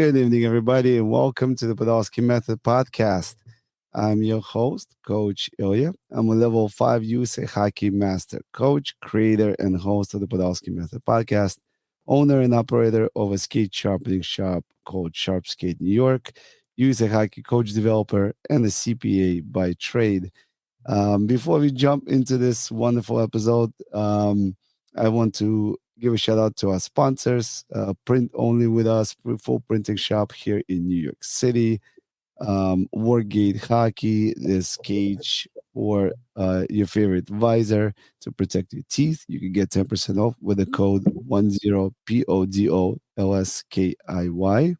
Good evening, everybody, and welcome to the Podolsky Method podcast. I'm your host, Coach Ilya. I'm a level 5 USA hockey master, coach, creator, and host of the Podolsky Method podcast, owner and operator of a skate sharpening shop called Sharp Skate New York, USA hockey coach developer, and a CPA by trade. Before we jump into this wonderful episode, I want to give a shout out to our sponsors. Print Only with Us, full printing shop here in New York City. Wargate Hockey, this cage for your favorite visor to protect your teeth. You can get 10% off with the code 10PODOLSKIY.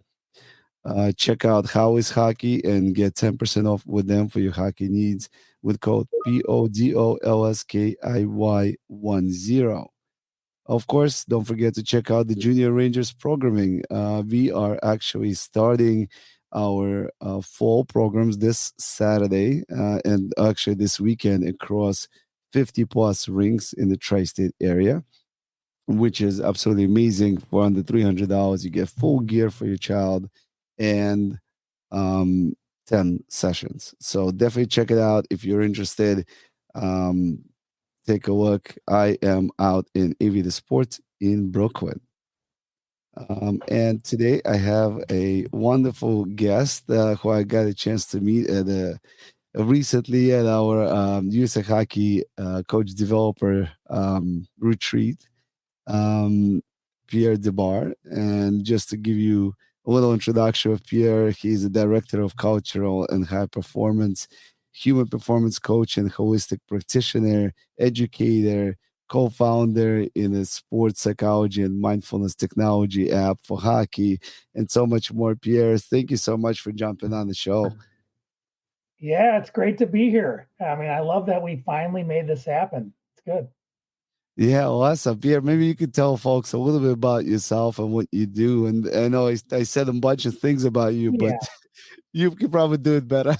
Check out How is Hockey and get 10% off with them for your hockey needs with code PODOLSKIY10. Of course, don't forget to check out the Junior Rangers programming. We are actually starting our fall programs this Saturday and actually this weekend across 50 plus rinks in the tri state area, which is absolutely amazing. For under $300, you get full gear for your child and um, 10 sessions. So definitely check it out if you're interested. Um, Take a look. I am out in Aviator Sports in Brooklyn. And today I have a wonderful guest who I got a chance to meet recently at our USA Hockey Coach Developer retreat, um, Pierre DeBar. And just to give you a little introduction of Pierre, he's the director of cultural and high performance, human performance coach and holistic practitioner, educator, co-founder in a sports psychology and mindfulness technology app for hockey, and so much more. Pierre, thank you so much for jumping on the show. Yeah, it's great to be here. I mean, I love that we finally made this happen. It's good. Yeah, awesome. Pierre, maybe you could tell folks a little bit about yourself and what you do. And I know I said a bunch of things about you, but Yeah. you could probably do it better.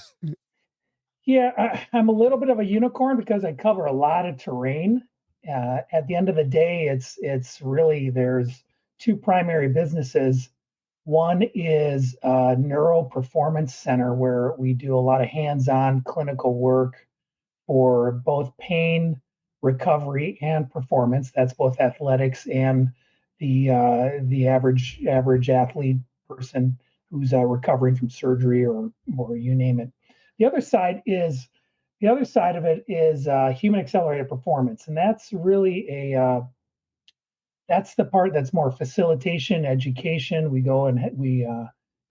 Yeah, I'm a little bit of a unicorn because I cover a lot of terrain. At the end of the day, it's really there's two primary businesses. One is a Neuro Performance Center where we do a lot of hands-on clinical work for both pain recovery and performance. That's both athletics and the average athlete person who's recovering from surgery or you name it. The other side is the other side of it is human accelerated performance, and that's really that's the part that's more facilitation, education. We go and we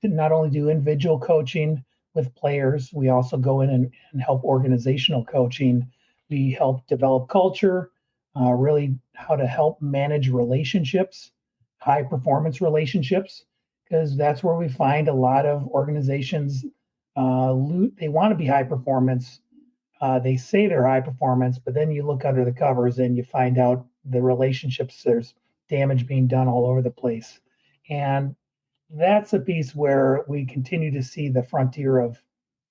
not only do individual coaching with players, we also go in and help organizational coaching. We help develop culture, really how to help manage relationships, high performance relationships, because that's where we find a lot of organizations they want to be high performance. They say they're high performance, but then you look under the covers and you find out the relationships, there's damage being done all over the place. And that's a piece where we continue to see the frontier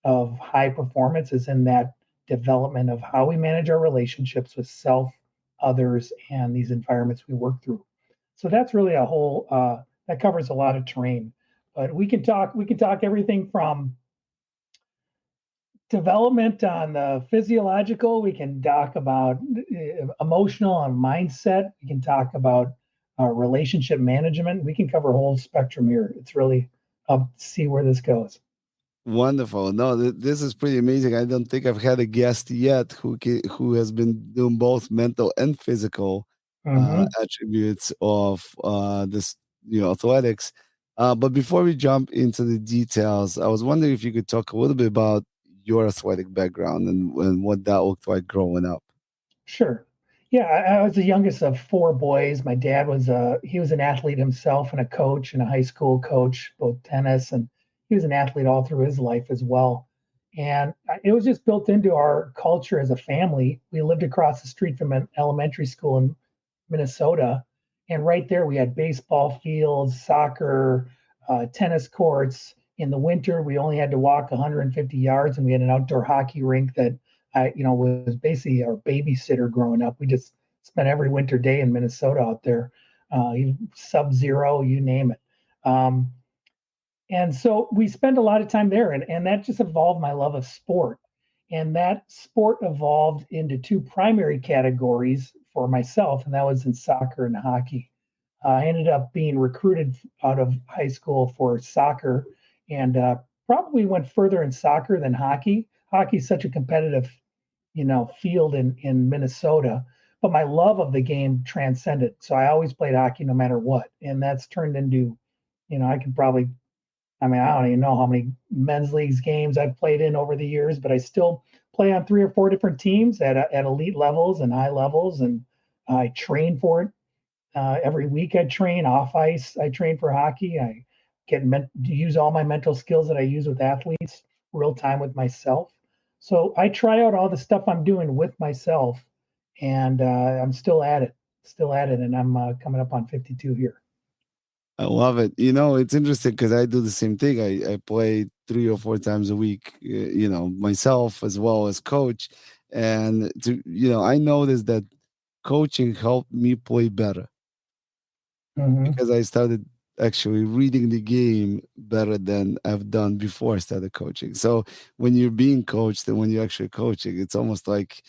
of high performance is in that development of how we manage our relationships with self, others, and these environments we work through. So that's really a whole that covers a lot of terrain. But we can talk everything from development on the physiological. We can talk about emotional and mindset. We can talk about relationship management. We can cover a whole spectrum here. It's really up to see where this goes. Wonderful. No, this is pretty amazing. I don't think I've had a guest yet who has been doing both mental and physical Mm-hmm. attributes of this, athletics. But before we jump into the details, I was wondering if you could talk a little bit about your athletic background and what that looked like growing up. Sure. Yeah, I was the youngest of four boys. My dad was he was an athlete himself and a coach and a high school coach, both tennis, and he was an athlete all through his life as well. And it was just built into our culture as a family. We lived across the street from an elementary school in Minnesota, and right there we had baseball fields, soccer, tennis courts. In the winter, we only had to walk 150 yards, and we had an outdoor hockey rink that was basically our babysitter growing up. We just spent every winter day in Minnesota out there, sub-zero, you name it. Um, And so we spend a lot of time there, and that just evolved my love of sport. And that sport evolved into two primary categories for myself, and that was in soccer and hockey. I ended up being recruited out of high school for soccer, and probably went further in soccer than hockey. Hockey is such a competitive, field in Minnesota, but my love of the game transcended. So I always played hockey no matter what, and that's turned into, I could probably, I mean, I don't even know how many men's leagues games I've played in over the years, but I still play on three or four different teams at elite levels and high levels, and I train for it. Every week I train off ice. I train for hockey. I use all my mental skills that I use with athletes real time with myself. So I try out all the stuff I'm doing with myself, and I'm still at it, and I'm coming up on 52 here. I love it. It's interesting because I do the same thing. I play 3 or 4 times a week, myself as well as coach. And I noticed that coaching helped me play better Hmm. because I started actually reading the game better than I've done before I started coaching. So when you're being coached and when you're actually coaching, it's almost like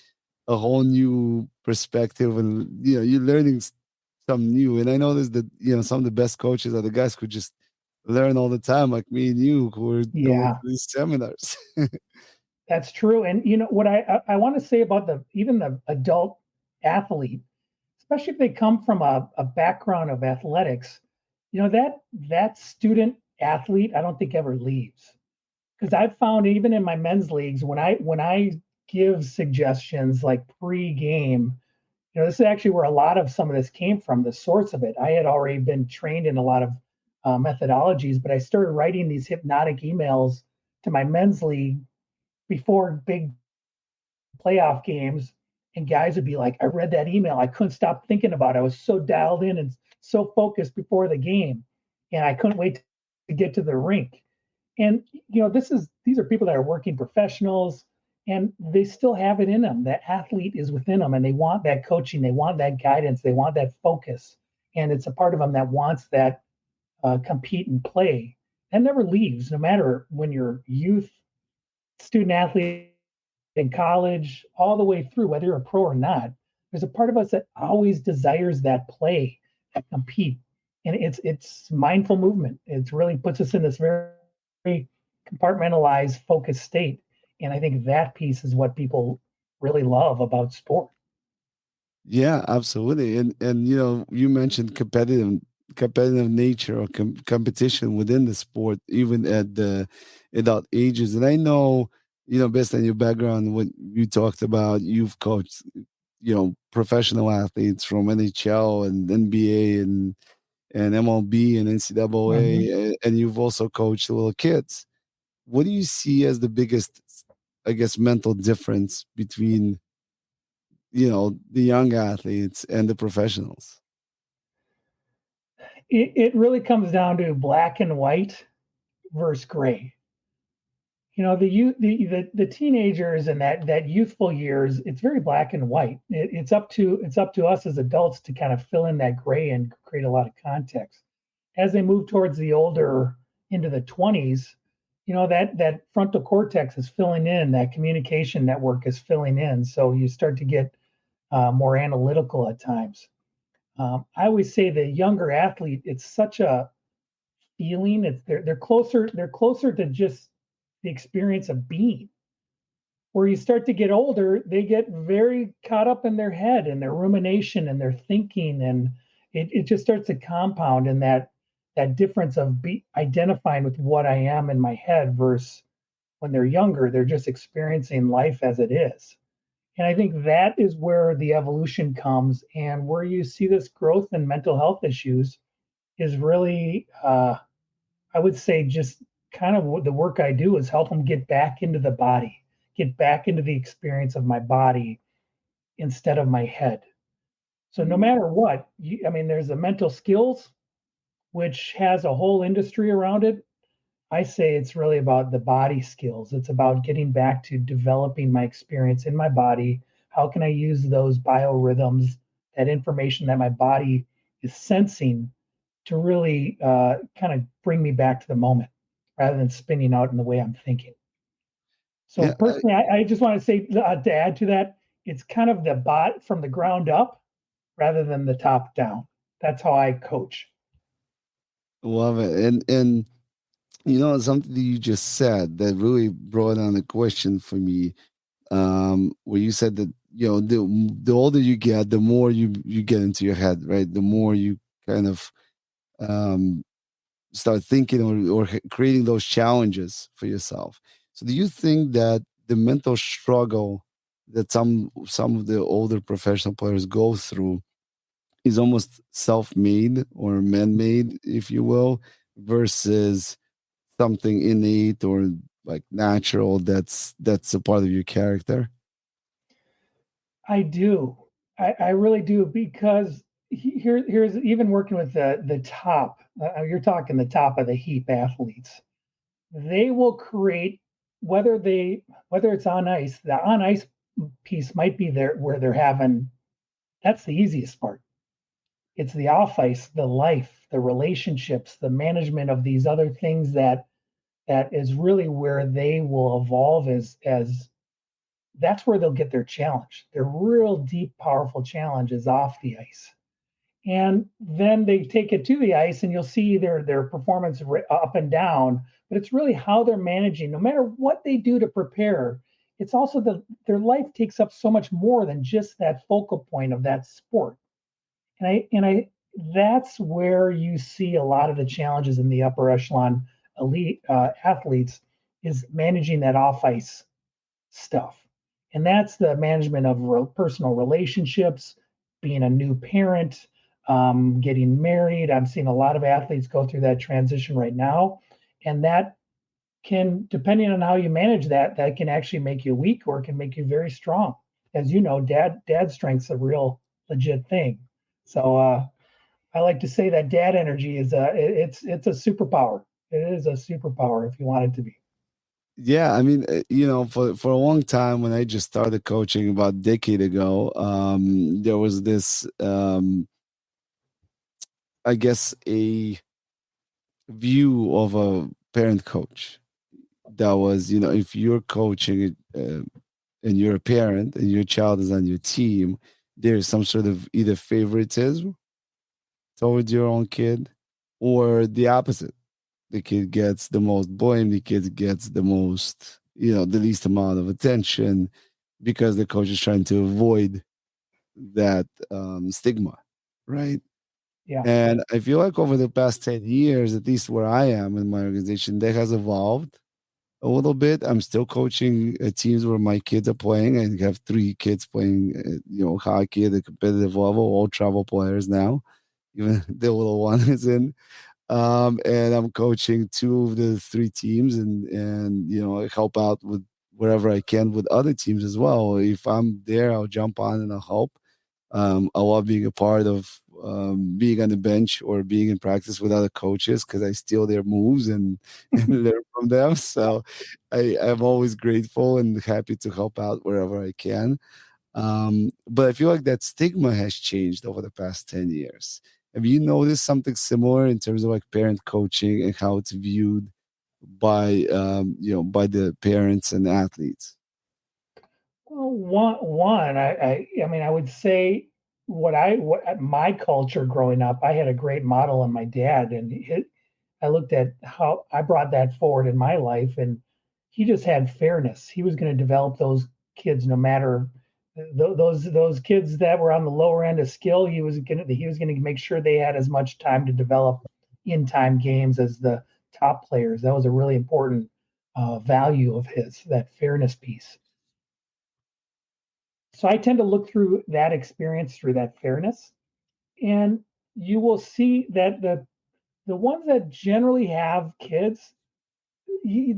a whole new perspective, and you're learning some new. And I noticed that some of the best coaches are the guys who just learn all the time, like me and you, who are going to Yeah, these seminars. that's true. And what I want to say about the adult athlete, especially if they come from a background of athletics, that student athlete, I don't think ever leaves. Because I've found even in my men's leagues, when I give suggestions like pre-game, this is actually where a lot of some of this came from, the source of it. I had already been trained in a lot of methodologies, but I started writing these hypnotic emails to my men's league before big playoff games, and guys would be like, I read that email. I couldn't stop thinking about it. I was so dialed in and so focused before the game, and I couldn't wait to get to the rink. And these are people that are working professionals, and they still have it in them. That athlete is within them, and they want that coaching, they want that guidance, they want that focus, and it's a part of them that wants that compete and play. That never leaves, no matter when you're youth, student athlete in college, all the way through, whether you're a pro or not. There's a part of us that always desires that play, that compete, and it's mindful movement. It really puts us in this very compartmentalized, focused state, and I think that piece is what people really love about sport. Yeah, absolutely. And you mentioned competitive nature or competition within the sport, even at the adult ages. And I know, based on your background, what you talked about, you've coached, professional athletes from NHL and NBA and MLB and Mm-hmm. NCAA, and you've also coached little kids. What do you see as the biggest, I guess, mental difference between the young athletes and the professionals? It really comes down to black and white versus gray. The youth, the teenagers and that youthful years, it's very black and white. It's up to us as adults to kind of fill in that gray and create a lot of context. As they move towards the older into the 20s, that frontal cortex is filling in, that communication network is filling in, so you start to get more analytical at times. I always say the younger athlete, it's such a feeling. They're closer to just the experience of being. Where you start to get older, they get very caught up in their head and their rumination and their thinking, and it just starts to compound in that difference of identifying with what I am in my head versus when they're younger, they're just experiencing life as it is. And I think that is where the evolution comes, and where you see this growth in mental health issues is really, I would say, just kind of what the work I do is help them get back into the body, get back into the experience of my body instead of my head. So no matter what, I mean, there's the mental skills, which has a whole industry around it. I say it's really about the body skills. It's about getting back to developing my experience in my body. How can I use those biorhythms, that information that my body is sensing, to really kind of bring me back to the moment? rather than spinning out in the way I'm thinking. So Yeah, personally, I just want to say to add to that, it's kind of the bot from the ground up rather than the top down. That's how I coach. love it. And you know something that you just said that really brought on a question for me. Where you said that the older you get, the more you get into your head, right? The more you kind of um, start thinking or creating those challenges for yourself. So, do you think that the mental struggle that some of the older professional players go through is almost self-made or man-made, if you will, versus something innate or like natural that's a part of your character? I do. I really do because here's even working with the top. You're talking the top of the heap athletes. They will create whether it's on ice. The on ice piece might be there where they're having. That's the easiest part. It's the off ice, the life, the relationships, the management of these other things that is really where they will evolve as that's where they'll get their challenge. Their real deep, powerful challenge is off the ice. And then they take it to the ice, and you'll see their performance up and down. But it's really how they're managing, no matter what they do to prepare. It's also their life takes up so much more than just that focal point of that sport. And I that's where you see a lot of the challenges in the upper echelon elite athletes is managing that off ice stuff. And that's the management of personal relationships, being a new parent, getting married. I'm seeing a lot of athletes go through that transition right now. And that can, depending on how you manage that, that can actually make you weak or it can make you very strong. As you know, dad strength's a real legit thing. So I like to say that dad energy is it's a superpower. It is a superpower if you want it to be. Yeah, I mean, for a long time when I just started coaching about a decade ago, there was this, I guess, a view of a parent coach that was, if you're coaching and you're a parent and your child is on your team, there's some sort of either favoritism towards your own kid or the opposite. The kid gets the most blame, the kid gets the most, the least amount of attention because the coach is trying to avoid that stigma, right? Yeah. And I feel like over the past 10 years, at least where I am in my organization, that has evolved a little bit. I'm still coaching teams where my kids are playing. I have three kids playing, hockey at the competitive level, all travel players now. Even the little one is in. And I'm coaching two of the three teams, and I help out with wherever I can with other teams as well. If I'm there, I'll jump on and I'll help. I love being a part of being on the bench or being in practice with other coaches because I steal their moves and, and learn from them. So I'm always grateful and happy to help out wherever I can. But I feel like that stigma has changed over the past 10 years. Have you noticed something similar in terms of like parent coaching and how it's viewed by by the parents and athletes? Well, I mean, I would say what my culture growing up, I had a great model in my dad, and I looked at how I brought that forward in my life, and he just had fairness. He was going to develop those kids no matter those kids that were on the lower end of skill. He was going to make sure they had as much time to develop in time games as the top players. That was a really important value of his, that fairness piece. So I tend to look through that experience through that fairness, and you will see that the ones that generally have kids, they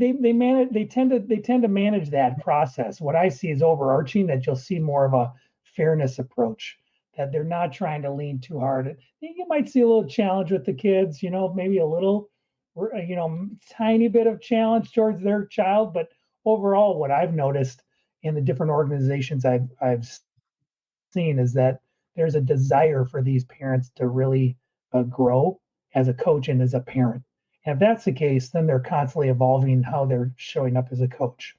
tend to manage that process. What I see is overarching that you'll see more of a fairness approach, that they're not trying to lean too hard. You might see a little challenge with the kids, maybe a little, tiny bit of challenge towards their child, but overall, what I've noticed in the different organizations I've seen is that there's a desire for these parents to really grow as a coach and as a parent. And if that's the case, then they're constantly evolving how they're showing up as a coach.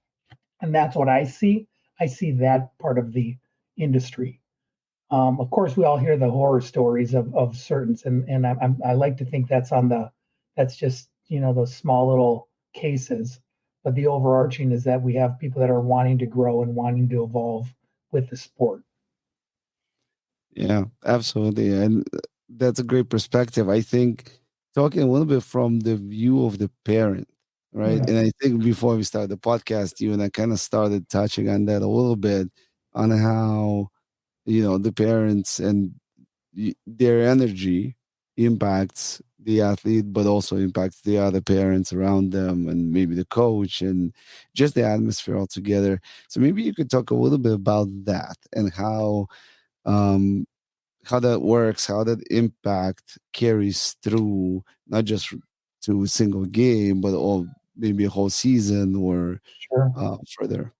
And that's what I see. I see that part of the industry. Of course, we all hear the horror stories of certain, and I like to think that's just those small little cases. But the overarching is that we have people that are wanting to grow and wanting to evolve with the sport. Yeah, absolutely. And that's a great perspective. I think talking a little bit from the view of the parent, right? Mm, And I think before we start the podcast, you and I kind of started touching on that a little bit on how, the parents and their energy impacts the athlete, but also impacts the other parents around them and maybe the coach and just the atmosphere altogether. So maybe you could talk a little bit about that and um, how that works, how that impact carries through not just to a single game, but all maybe a whole season or sure. further.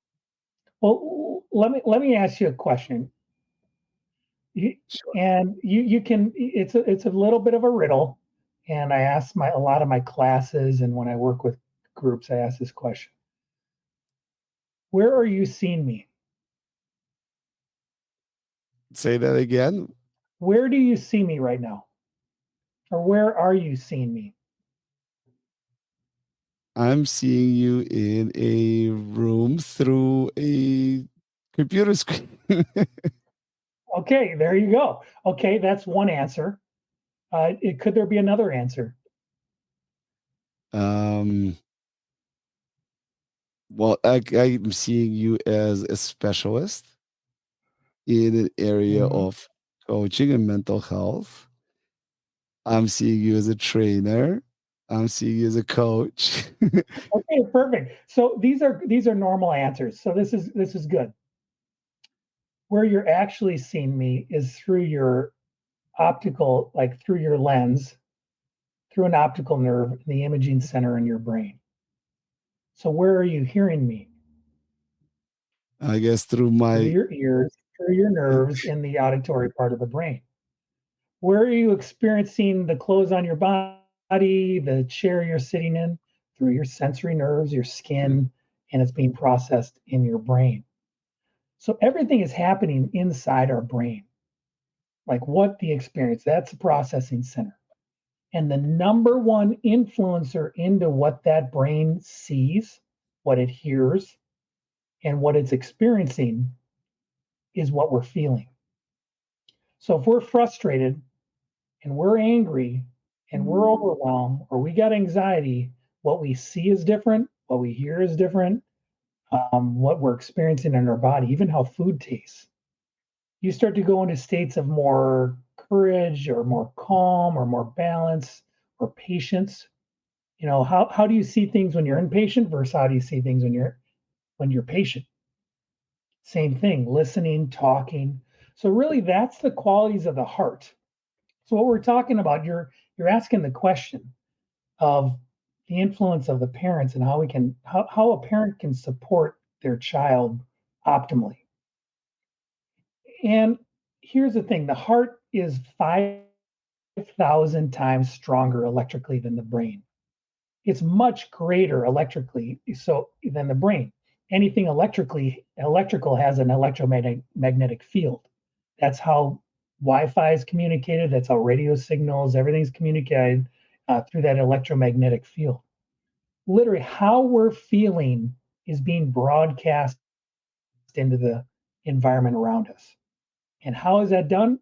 Well, let me ask you a question. You, Sure. and you can it's a little bit of a riddle, and I ask my a lot of my classes and when I work with groups, I ask this question: Where are you seeing me? Say that again. Where do you see me right now? Or where are you seeing me? I'm seeing you in a room through a computer screen. Okay, there you go. Okay, that's one answer. Could there be another answer? um, well, I'm seeing you as a specialist in an area Mhm. of coaching and mental health. I'm seeing you as a trainer. I'm seeing you as a coach. Okay, perfect. So these are normal answers. So this is good. Where you're actually seeing me is through your optical, like through your lens, through an optical nerve in the imaging center in your brain. So where are you hearing me? I guess through Through my your ears, through your nerves in the auditory part of the brain. Where are you experiencing the clothes on your body, the chair you're sitting in? Through your sensory nerves, your skin, and it's being processed in your brain. So everything is happening inside our brain. Like what the experience, that's the processing center. And the number one influencer into what that brain sees, what it hears, and what it's experiencing is what we're feeling. So if we're frustrated and we're angry and we're overwhelmed or we got anxiety, what we see is different, what we hear is different, what we're experiencing in our body, even how food tastes. You start to go into states of more courage or more calm or more balance or patience. How do you see things when you're impatient versus how do you see things when you're patient? Same thing, listening, talking. So really that's the qualities of the heart. So what we're talking about, you're asking the question of the influence of the parents and how a parent can support their child optimally. And here's the thing, the heart is 5,000 times stronger electrically than the brain. It's much greater electrically so than the brain. Anything electrical has an electromagnetic field. That's how Wi-Fi is communicated. That's how radio signals, everything's communicated through that electromagnetic field. Literally, how we're feeling is being broadcast into the environment around us. And how is that done?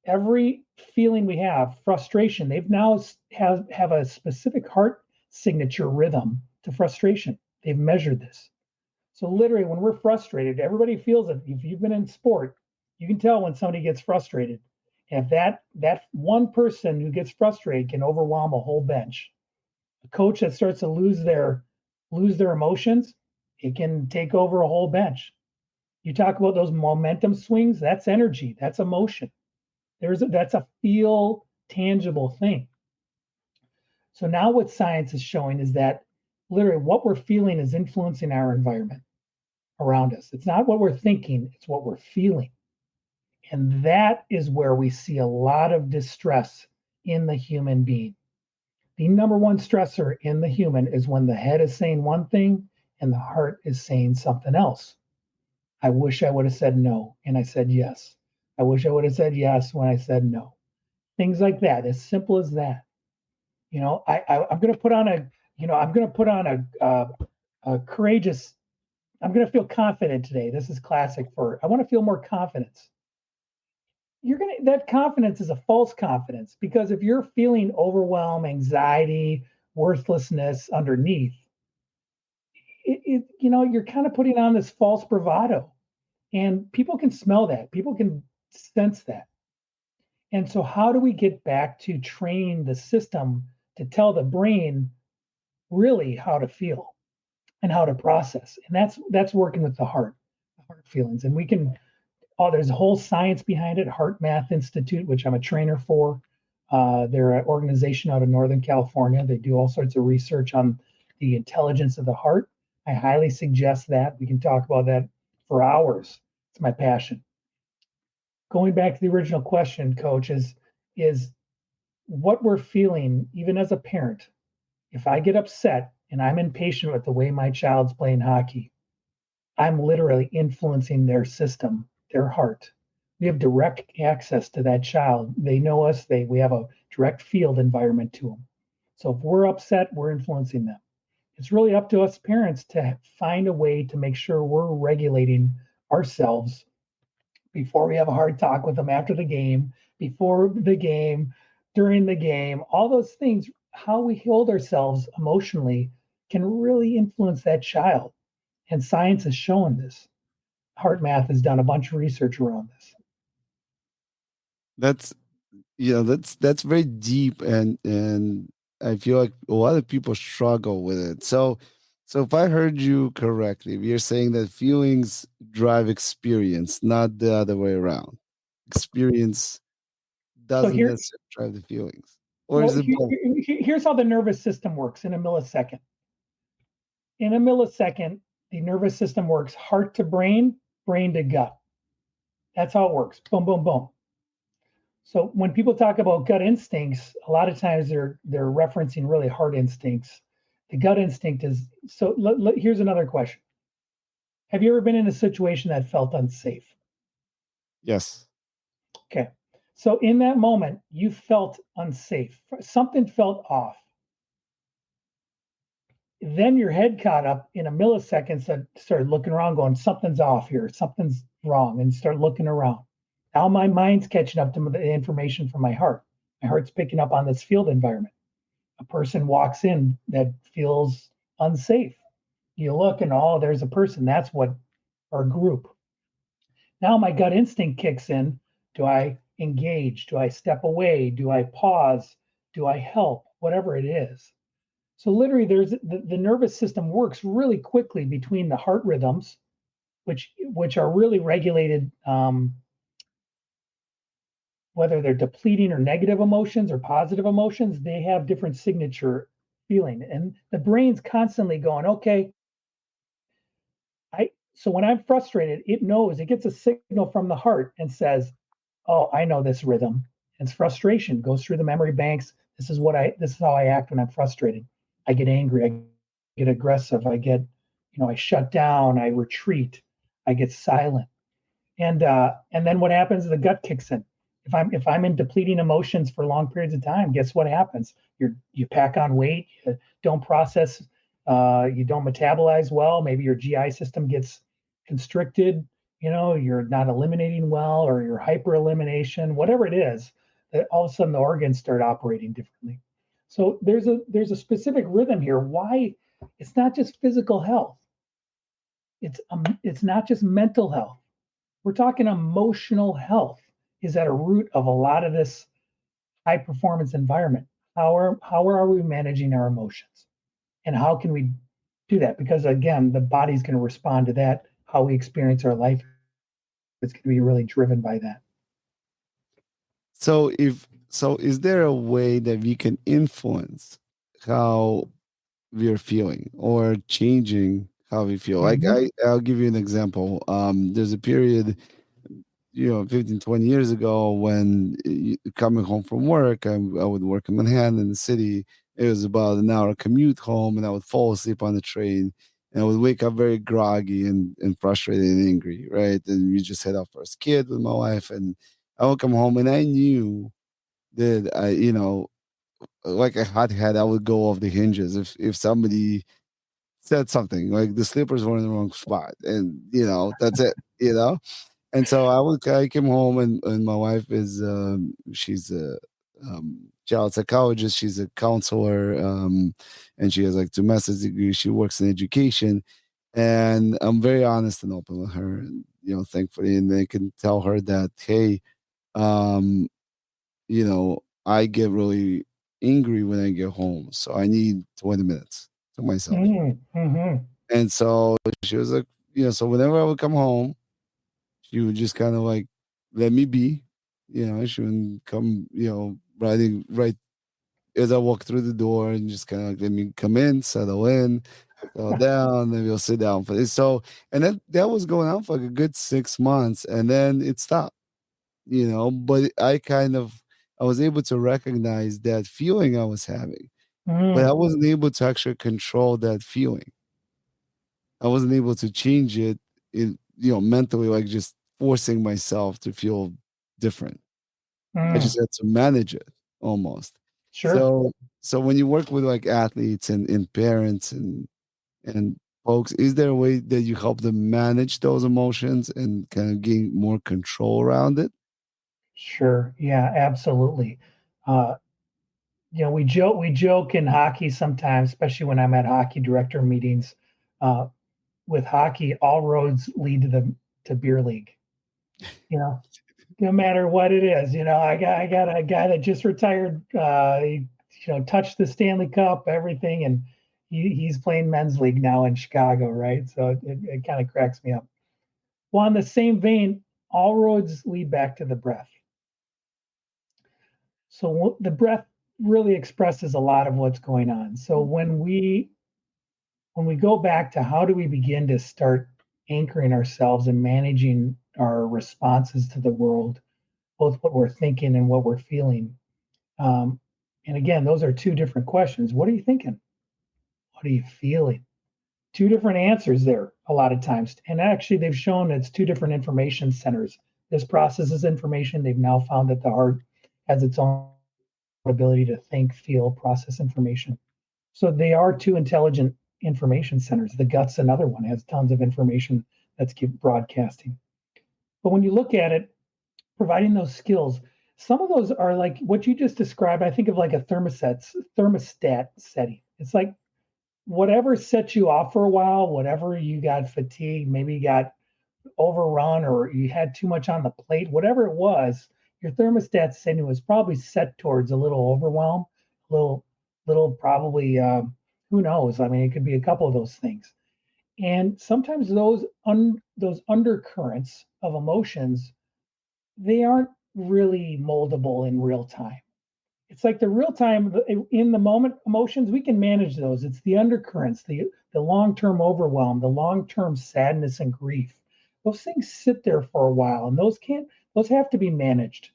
Every feeling we have, frustration, they've now have a specific heart signature rhythm to frustration. They've measured this. So literally, when we're frustrated, everybody feels it. If you've been in sport, you can tell when somebody gets frustrated. And if that one person who gets frustrated can overwhelm a whole bench, a coach that starts to lose their emotions, it can take over a whole bench. You talk about those momentum swings, that's energy, that's emotion. That's a feel tangible thing. So now what science is showing is that literally what we're feeling is influencing our environment around us. It's not what we're thinking, it's what we're feeling. And that is where we see a lot of distress in the human being. The number one stressor in the human is when the head is saying one thing and the heart is saying something else. I wish I would have said no and I said yes. I wish I would have said yes when I said no. Things like that, as simple as that. I'm going to put on I'm going to put on a courageous. I'm going to feel confident today. This is classic for. I want to feel more confidence. That confidence is a false confidence because if you're feeling overwhelm, anxiety, worthlessness underneath, you're kind of putting on this false bravado, and people can smell that. People can sense that. And so, how do we get back to training the system to tell the brain really how to feel and how to process? And that's working with the heart feelings. And we can there's a whole science behind it. Heart Math Institute, which I'm a trainer for. They're an organization out of Northern California. They do all sorts of research on the intelligence of the heart. I highly suggest that. We can talk about that for hours. It's my passion. Going back to the original question, coach, is what we're feeling, even as a parent. If I get upset and I'm impatient with the way my child's playing hockey, I'm literally influencing their system, their heart. We have direct access to that child. They know us. We have a direct field environment to them. So if we're upset, we're influencing them. It's really up to us parents to find a way to make sure we're regulating ourselves before we have a hard talk with them after the game, before the game, during the game, all those things, how we hold ourselves emotionally can really influence that child. And science has shown this. Heart Math has done a bunch of research around this. That's that's very deep, and I feel like a lot of people struggle with it. So if I heard you correctly, you're saying that feelings drive experience, not the other way around. Experience So doesn't here, necessarily drive the feelings, or well, is it both? here's how the nervous system works in a millisecond. In a millisecond, the nervous system works heart to brain, brain to gut. That's how it works. Boom, boom, boom. So when people talk about gut instincts, a lot of times they're referencing really heart instincts. The gut instinct is so. Here's another question: have you ever been in a situation that felt unsafe? Yes. Okay, so in that moment you felt unsafe. Something felt off. Then your head caught up in a millisecond, and started looking around, going, "Something's off here. Something's wrong," and start looking around. Now my mind's catching up to the information from my heart. My heart's picking up on this field environment. A person walks in that feels unsafe. You look and oh, there's a person. That's what our group. Now my gut instinct kicks in. Do I engage? Do I step away? Do I pause? Do I help? Whatever it is. So literally, there's the nervous system works really quickly between the heart rhythms, which are really regulated, whether they're depleting or negative emotions or positive emotions. They have different signature feeling, and the brain's constantly going, okay, so when I'm frustrated, it knows it gets a signal from the heart and says, "Oh, I know this rhythm." And it's frustration goes through the memory banks. This is how I act when I'm frustrated. I get angry. I get aggressive. I shut down. I retreat. I get silent. And then what happens? The gut kicks in. If I'm in depleting emotions for long periods of time, guess what happens? You pack on weight. You don't process. You don't metabolize well. Maybe your GI system gets constricted. You're not eliminating well, or your hyper elimination, whatever it is. That all of a sudden the organs start operating differently. So there's a specific rhythm here. Why? It's not just physical health. It's not just mental health. We're talking emotional health is at a root of a lot of this high performance environment. How are we managing our emotions? And how can we do that? Because again, the body's going to respond to that. How we experience our life is going to be really driven by that. Is there a way that we can influence how we're feeling or changing how we feel? Like Mm-hmm. I'll give you an example. There's a period, 15, 20 years ago when coming home from work, I would work in Manhattan in the city. It was about an hour commute home, and I would fall asleep on the train, and I would wake up very groggy and frustrated and angry, right? And we just head out for a skid with my wife, and I would come home, and I knew that like a hothead, I would go off the hinges if somebody said something like the slippers were in the wrong spot, and that's it, and so I came home, and my wife is she's a child psychologist, she's a counselor, and she has like two master's degrees. She works in education, and I'm very honest and open with her, and thankfully, and I can tell her that, hey, um, I get really angry when I get home, so I need 20 minutes to myself. Mm-hmm. And so she was like, so whenever I would come home, she would just kind of like let me be. She wouldn't come, right as I walk through the door, and just kind of like let me come in, settle down, then we'll sit down for this. So, and that was going on for like a good 6 months, and then it stopped, but I was able to recognize that feeling I was having, but I Mm, wasn't able to actually control that feeling. I wasn't able to change it mentally, like just forcing myself to feel different. I mm, just had to manage it almost. sure. So when you work with like athletes and parents and folks, is there a way that you help them manage those emotions and kind of gain more control around it? Sure. Yeah, absolutely. Uh, we joke in hockey sometimes, especially when I'm at hockey director meetings. Uh, with hockey, all roads lead to beer league. You know, no matter what it is. I got a guy that just retired. He, touched the Stanley Cup, everything, and he's playing men's league now in Chicago, right? So it kind of cracks me up. Well, in the same vein, all roads lead back to the breath. So the breath really expresses a lot of what's going on. So when we go back to how do we begin to start anchoring ourselves and managing our responses to the world, both what we're thinking and what we're feeling. Um, and again, those are two different questions. What are you thinking? What are you feeling? Two different answers there a lot of times. And actually, they've shown it's two different information centers. This processes information. They've now found that the heart has its own ability to think, feel, process information. So they are two intelligent information centers. The gut's another one, has tons of information that's broadcasting. But when you look at it, providing those skills, some of those are like what you just described. I think of like a thermostat setting. It's like whatever sets you off for a while, whatever you got fatigued, maybe you got overrun or you had too much on the plate, whatever it was, your thermostat setting was probably set towards a little overwhelm, a little probably, who knows? I mean, it could be a couple of those things. And sometimes those undercurrents of emotions, they aren't really moldable in real time. It's like the real time in the moment emotions, we can manage those. It's the undercurrents, the long-term overwhelm, the long-term sadness and grief. Those things sit there for a while, and those have to be managed.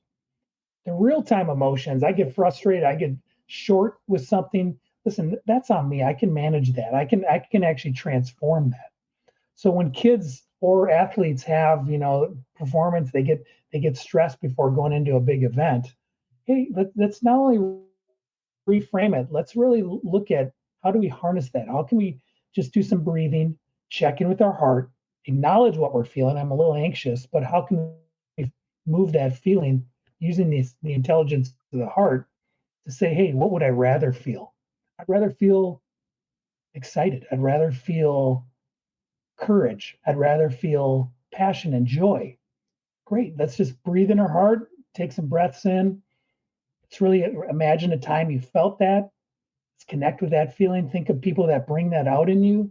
The real-time emotions, I get frustrated, I get short with something. Listen, that's on me. I can manage that. I can actually transform that. So when kids or athletes have, performance, they get stressed before going into a big event. Hey, let's not only reframe it. Let's really look at how do we harness that? How can we just do some breathing, check in with our heart, acknowledge what we're feeling? I'm a little anxious, but how can we move that feeling using the intelligence of the heart to say, hey, what would I rather feel? I'd rather feel excited. I'd rather feel courage. I'd rather feel passion and joy. Great. Let's just breathe in our heart, take some breaths in. Let's really imagine a time you felt that. Let's connect with that feeling. Think of people that bring that out in you,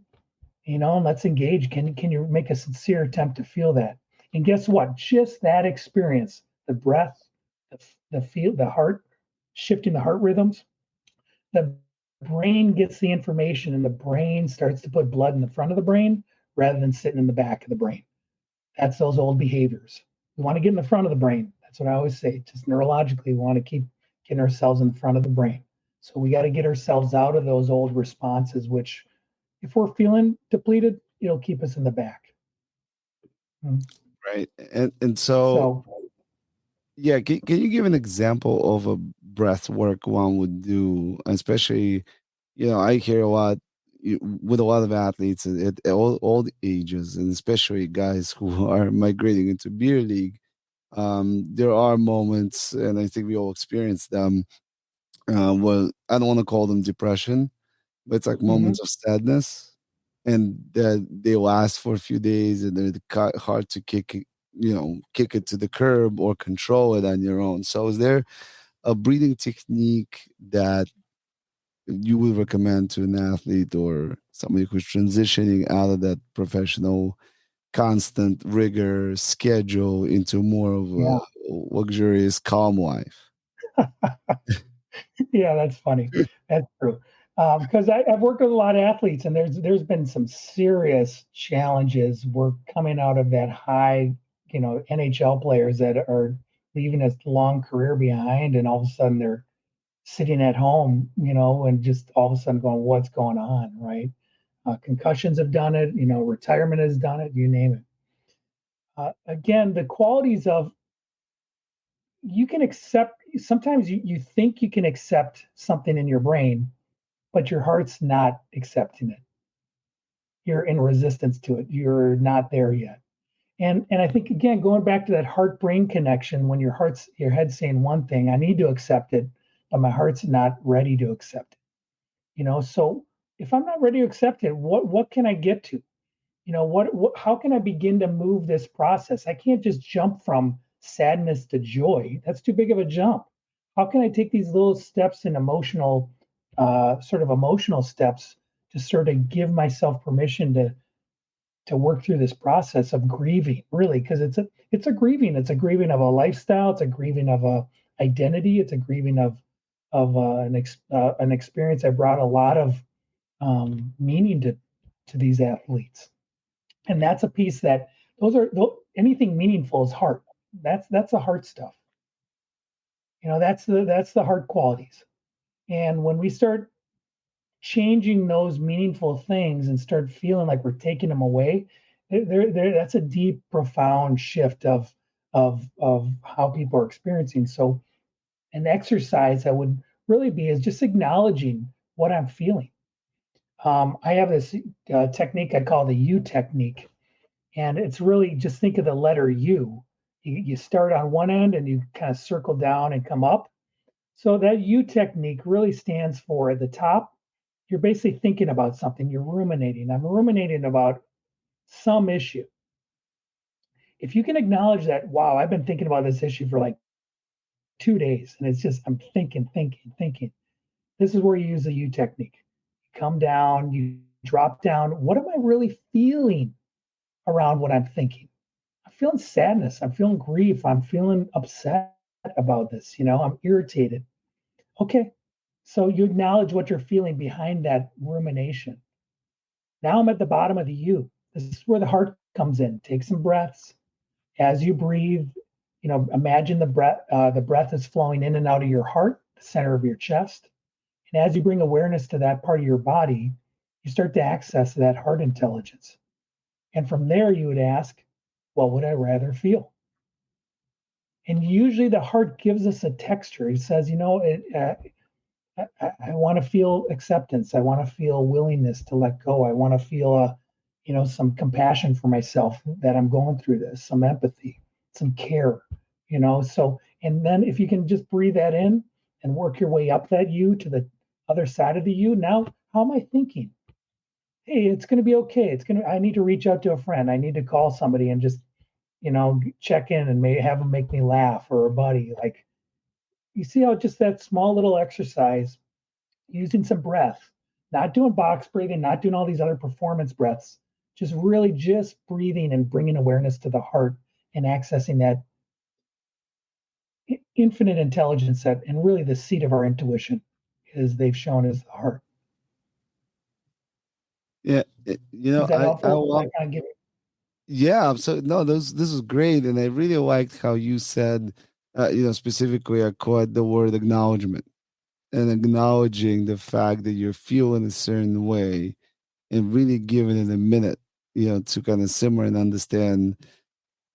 and let's engage. Can you make a sincere attempt to feel that? And guess what? Just that experience, the breath, the feel, the heart, shifting the heart rhythms, the brain gets the information and the brain starts to put blood in the front of the brain rather than sitting in the back of the brain. That's those old behaviors. We want to get in the front of the brain. That's what I always say. Just neurologically, we want to keep getting ourselves in the front of the brain. So we got to get ourselves out of those old responses, which if we're feeling depleted, it'll keep us in the back. Mm. Right. And so So, yeah, can you give an example of a breath work one would do, especially, I hear a lot with a lot of athletes at all the ages, and especially guys who are migrating into beer league. There are moments, and I think we all experience them. Well, I don't want to call them depression, but it's like mhm. moments of sadness, and that they last for a few days, and they're hard to kick it to the curb or control it on your own. So, is there a breathing technique that you would recommend to an athlete or somebody who's transitioning out of that professional constant rigor schedule into more of a Yeah, luxurious calm life? yeah, that's funny. That's true. Because I've worked with a lot of athletes, and there's been some serious challenges. We're coming out of that high, NHL players that are leaving a long career behind, and all of a sudden they're sitting at home, and just all of a sudden going, "What's going on?" Right? Concussions have done it. Retirement has done it. You name it. Again, the qualities of you can accept. Sometimes you think you can accept something in your brain, but your heart's not accepting it. You're in resistance to it. You're not there yet. And I think again, going back to that heart brain connection, when your head's saying one thing, I need to accept it, but my heart's not ready to accept it. So if I'm not ready to accept it, what can I get to? What how can I begin to move this process? I can't just jump from sadness to joy. That's too big of a jump. How can I take these little steps in emotional sort of emotional steps to sort of give myself permission to work through this process of grieving, really, because it's a grieving of a lifestyle, it's a grieving of a identity, it's a grieving of an experience that brought a lot of meaning to these athletes. And that's a piece that anything meaningful is heart. That's the heart stuff. That's the heart qualities. And when we start changing those meaningful things and start feeling like we're taking them away, that's a deep, profound shift of how people are experiencing. So an exercise that would really be is just acknowledging what I'm feeling. I have this technique I call the U technique, and it's really just think of the letter U. You start on one end and you kind of circle down and come up. So that U technique really stands for at the top, you're basically thinking about something, you're ruminating. I'm ruminating about some issue. If you can acknowledge that, wow, I've been thinking about this issue for like 2 days, and it's just, I'm thinking, thinking, thinking. This is where you use the U technique. You come down, you drop down. What am I really feeling around what I'm thinking? I'm feeling sadness. I'm feeling grief. I'm feeling upset about this. I'm irritated. Okay. So you acknowledge what you're feeling behind that rumination. Now I'm at the bottom of the U. This is where the heart comes in. Take some breaths. As you breathe, imagine the breath is flowing in and out of your heart, the center of your chest. And as you bring awareness to that part of your body, you start to access that heart intelligence. And from there, you would ask, what would I rather feel? And usually the heart gives us a texture. It says, I want to feel acceptance. I want to feel willingness to let go. I want to feel some compassion for myself that I'm going through this, some empathy, some care, So, and then if you can just breathe that in and work your way up that U to the other side of the U, now how am I thinking? Hey, it's going to be okay. I need to reach out to a friend. I need to call somebody and just, check in and have them make me laugh, or a buddy. Like, you see how just that small little exercise using some breath, not doing box breathing, not doing all these other performance breaths, just really just breathing and bringing awareness to the heart and accessing that infinite intelligence that, and really the seat of our intuition is they've shown is the heart. Yeah, Is that I helpful? Did I love. kind of give Yeah, so no, this is great, and I really liked how you said, specifically, I caught the word acknowledgement. and acknowledging the fact that you're feeling a certain way and really giving it a minute, to kind of simmer and understand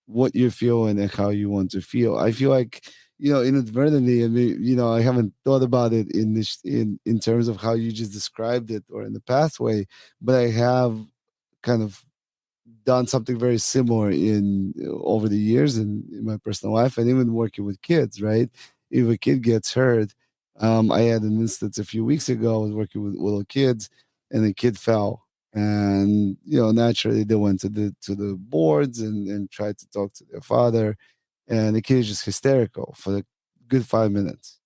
what you're feeling and how you want to feel. I feel like, inadvertently, I mean, I haven't thought about it in terms of how you just described it or in the pathway, but I have kind of done something very similar in over the years in my personal life and even working with kids, right? If a kid gets hurt, I had an instance a few weeks ago. I was working with little kids, and the kid fell, and naturally they went to the boards and tried to talk to their father, and the kid is just hysterical for a good 5 minutes.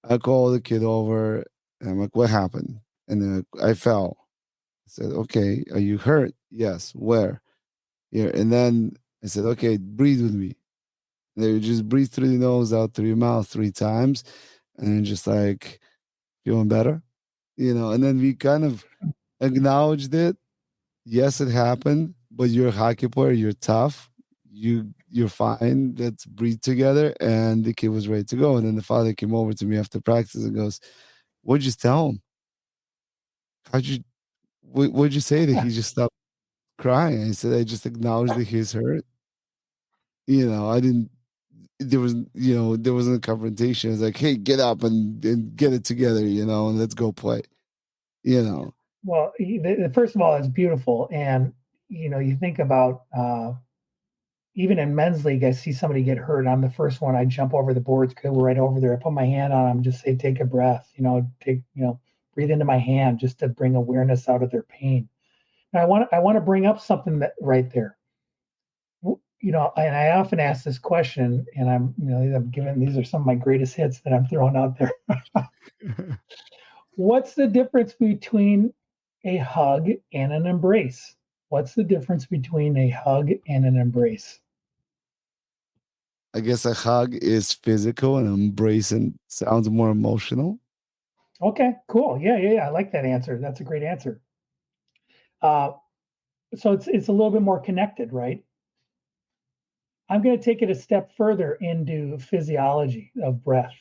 I call the kid over, and I'm like, "What happened?" And I fell. I said, "Okay, are you hurt?" "Yes." "Where?" "Here." And then I said, "Okay, breathe with me." And then you just breathe through the nose, out through your mouth 3 times, and then just like feeling better, And then we kind of acknowledged it. Yes, it happened, but you're a hockey player. You're tough. You're fine. Let's breathe together. And the kid was ready to go. And then the father came over to me after practice and goes, "What'd you tell him? How'd you? What'd you say that he just stopped crying?" I said, "I just acknowledged that he's hurt. I didn't. There wasn't a confrontation. It's like, hey, get up and get it together, and let's go play. You know, Well, first of all, it's beautiful, and you think about even in men's league, I see somebody get hurt. I'm the first one. I jump over the boards, go right over there. I put my hand on them, just say, take a breath. Breathe into my hand, just to bring awareness out of their pain. And I want to bring up something that right there. And I often ask this question, and I'm giving these are some of my greatest hits that I'm throwing out there. What's the difference between a hug and an embrace? What's the difference between a hug and an embrace? I guess a hug is physical and embracing sounds more emotional. Okay, cool. Yeah, yeah, yeah. I like that answer. That's a great answer. Uh, so it's a little bit more connected, right? I'm going to take it a step further into physiology of breath.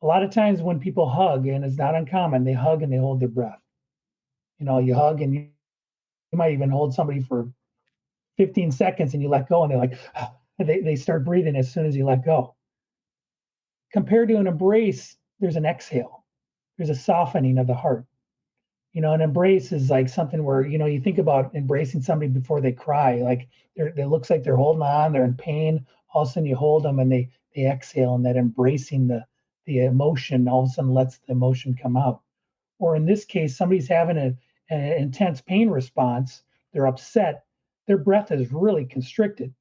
A lot of times when people hug, and it's not uncommon, they hug and they hold their breath. You hug and you might even hold somebody for 15 seconds and you let go, and they're like, they start breathing as soon as you let go. Compared to an embrace, there's an exhale, there's a softening of the heart. An embrace is like something where, you think about embracing somebody before they cry, like it looks like they're holding on, they're in pain. All of a sudden you hold them and they exhale, and that embracing the emotion all of a sudden lets the emotion come out. Or in this case, somebody's having an intense pain response, they're upset, their breath is really constricted.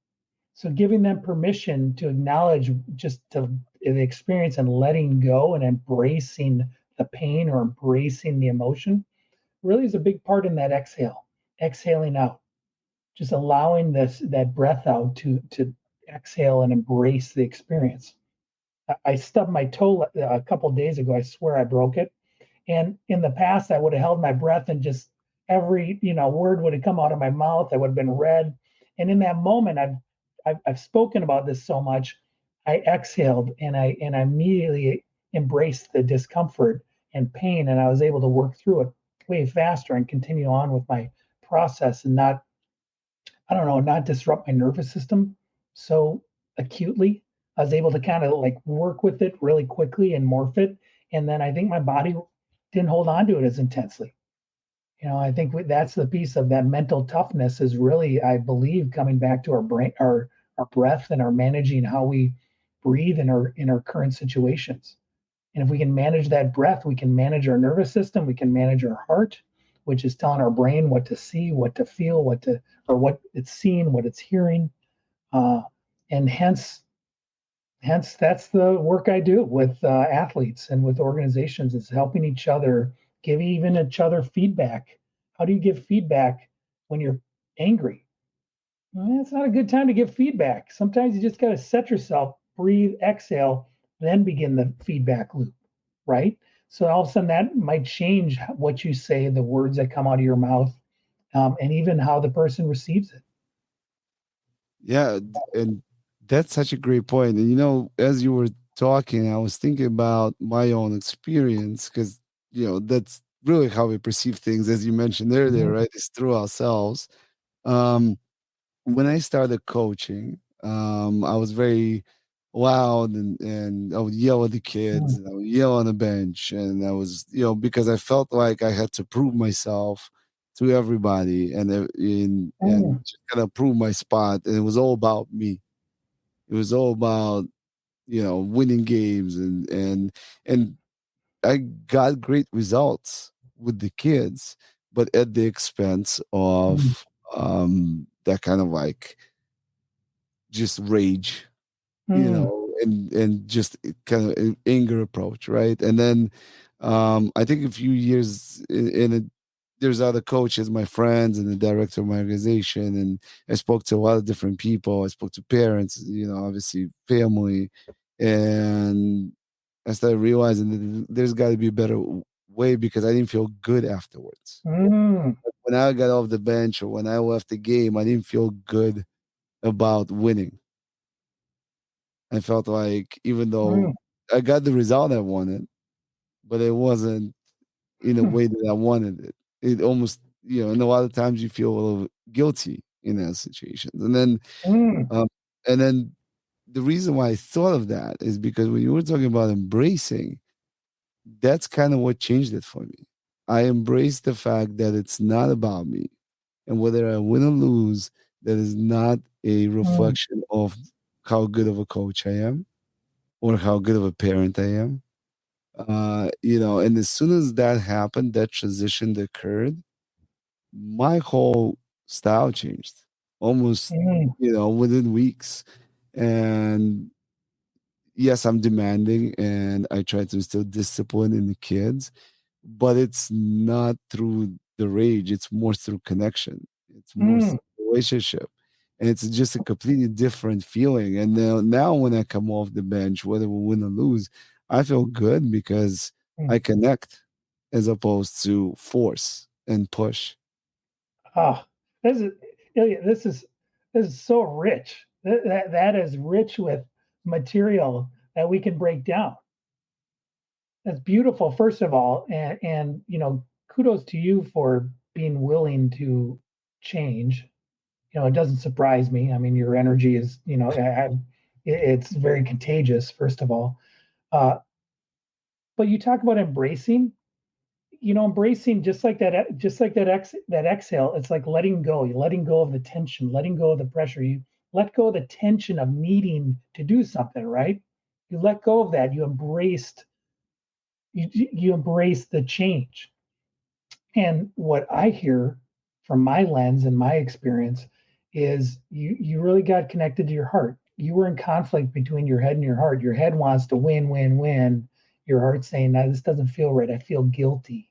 So giving them permission to acknowledge just the experience and letting go and embracing the pain or embracing the emotion really is a big part in that exhale, exhaling out, just allowing that breath out to exhale and embrace the experience. I stubbed my toe a couple of days ago. I swear I broke it. And in the past, I would have held my breath and just every word would have come out of my mouth. I would have been red. And in that moment, I've spoken about this so much. I exhaled and I immediately embraced the discomfort and pain, and I was able to work through it way faster and continue on with my process and not, I don't know, not disrupt my nervous system so acutely. I was able to kind of like work with it really quickly and morph it. And then I think my body didn't hold on to it as intensely. I think that's the piece of that mental toughness is really, I believe, coming back to our brain, our breath, and our managing how we breathe in our current situations. And if we can manage that breath, we can manage our nervous system, we can manage our heart, which is telling our brain what to see, what to feel, what it's seeing, what it's hearing. Uh, and hence that's the work I do with athletes and with organizations, is helping each other, give even each other feedback. How do you give feedback when you're angry? Well, it's not a good time to give feedback. Sometimes you just got to set yourself, breathe, exhale, then begin the feedback loop, right? So all of a sudden that might change what you say, the words that come out of your mouth, and even how the person receives it. Yeah, and that's such a great point. And as you were talking, I was thinking about my own experience because, that's really how we perceive things, as you mentioned earlier, Mhm. right? It's through ourselves. Um, when I started coaching, I was very loud and I would yell at the kids Mm. and I would yell on the bench. And I was, because I felt like I had to prove myself to everybody and Mm. just kind of prove my spot. And it was all about me. It was all about, winning games and I got great results with the kids, but at the expense Mm. of that kind of like just rage, Mm. and just kind of an anger approach, right? And then I think a few years in it, there's other coaches, my friends, and the director of my organization, and I spoke to a lot of different people. I spoke to parents, obviously family, and I started realizing that there's got to be a better way because I didn't feel good afterwards. Mm. When I got off the bench or when I left the game, I didn't feel good about winning. I felt like even though Mm. I got the result I wanted, but it wasn't in a way that I wanted it. It almost, and a lot of times you feel a little guilty in that situations. Mm. Um, and then the reason why I thought of that is because when you were talking about embracing, that's kind of what changed it for me. I embraced the fact that it's not about me. And whether I win or lose, that is not a Mm. reflection of how good of a coach I am or how good of a parent I am. And as soon as that happened, that transition occurred, my whole style changed almost, Mm. within weeks. And yes, I'm demanding and I try to instill discipline in the kids, but it's not through the rage, it's more through connection, it's more Mm. through relationship. And it's just a completely different feeling. And now when I come off the bench, whether we win or lose, I feel good because I Mm. connect as opposed to force and push. Ah, this is Ilya, this is so rich. That is rich with material that we can break down. That's beautiful, first of all, and kudos to you for being willing to change. It doesn't surprise me. I mean, your energy is, it's very contagious, first of all. Uh, but you talk about embracing. Embracing just like that exhale. It's like letting go. You're letting go of the tension, letting go of the pressure. You let go of the tension of needing to do something, right? You let go of that. You embrace the change. And what I hear from my lens and my experience is you really got connected to your heart. You were in conflict between your head and your heart. Your head wants to win, win, win. Your heart's saying, "No, this doesn't feel right. I feel guilty.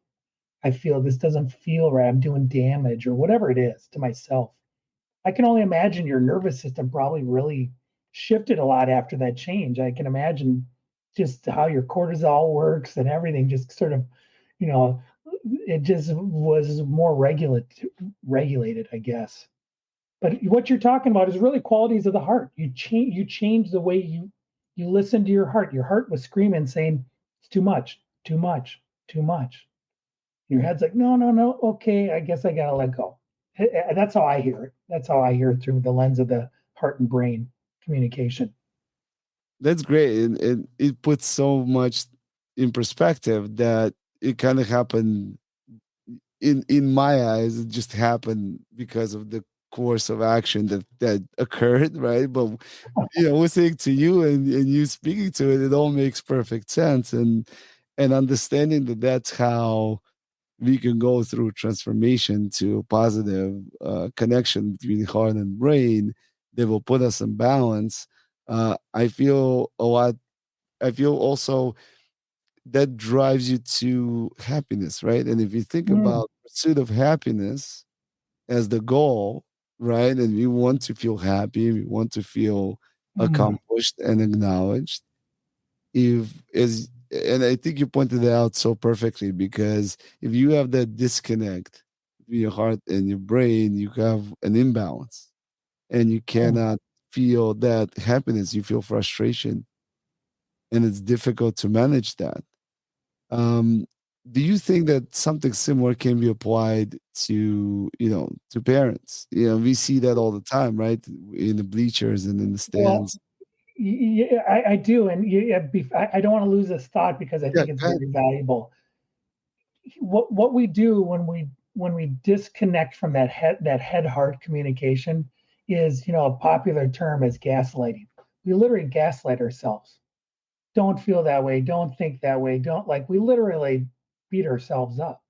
I feel this doesn't feel right. I'm doing damage," or whatever it is to myself. I can only imagine your nervous system probably really shifted a lot after that change. I can imagine just how your cortisol works and everything just sort of, you know, it just was more regulated, I guess. But what you're talking about is really qualities of the heart. You change the way you listen to your heart. Your heart was screaming saying, "It's too much, too much, too much." Your head's like, "No, no, no. Okay, I guess I gotta let go." That's how I hear it. That's how I hear it through the lens of the heart and brain communication. That's great. And it puts so much in perspective that it kind of happened in my eyes. It just happened because of the course of action that occurred, right? But listening to you and you speaking to it, it all makes perfect sense. And understanding that that's how we can go through transformation to a positive connection between heart and brain that will put us in balance. I feel a lot. I feel also that drives you to happiness, right? And if you think Mm, about pursuit of happiness as the goal, right? And we want to feel happy, we want to feel mm, accomplished and acknowledged. If as and I think you pointed it out so perfectly because if you have that disconnect between your heart and your brain, you have an imbalance and you mm, cannot feel that happiness. You feel frustration and it's difficult to manage that. Um, do you think that something similar can be applied to, to parents? We see that all the time, right? In the bleachers and in the Well, stands. yeah, I do, and I don't want to lose this thought because I Yeah, think it's go ahead. very valuable. What we do when we disconnect from that head heart communication is, a popular term is gaslighting. We literally gaslight ourselves. Don't feel that way. Don't think that way. Don't like. We literally beat ourselves up.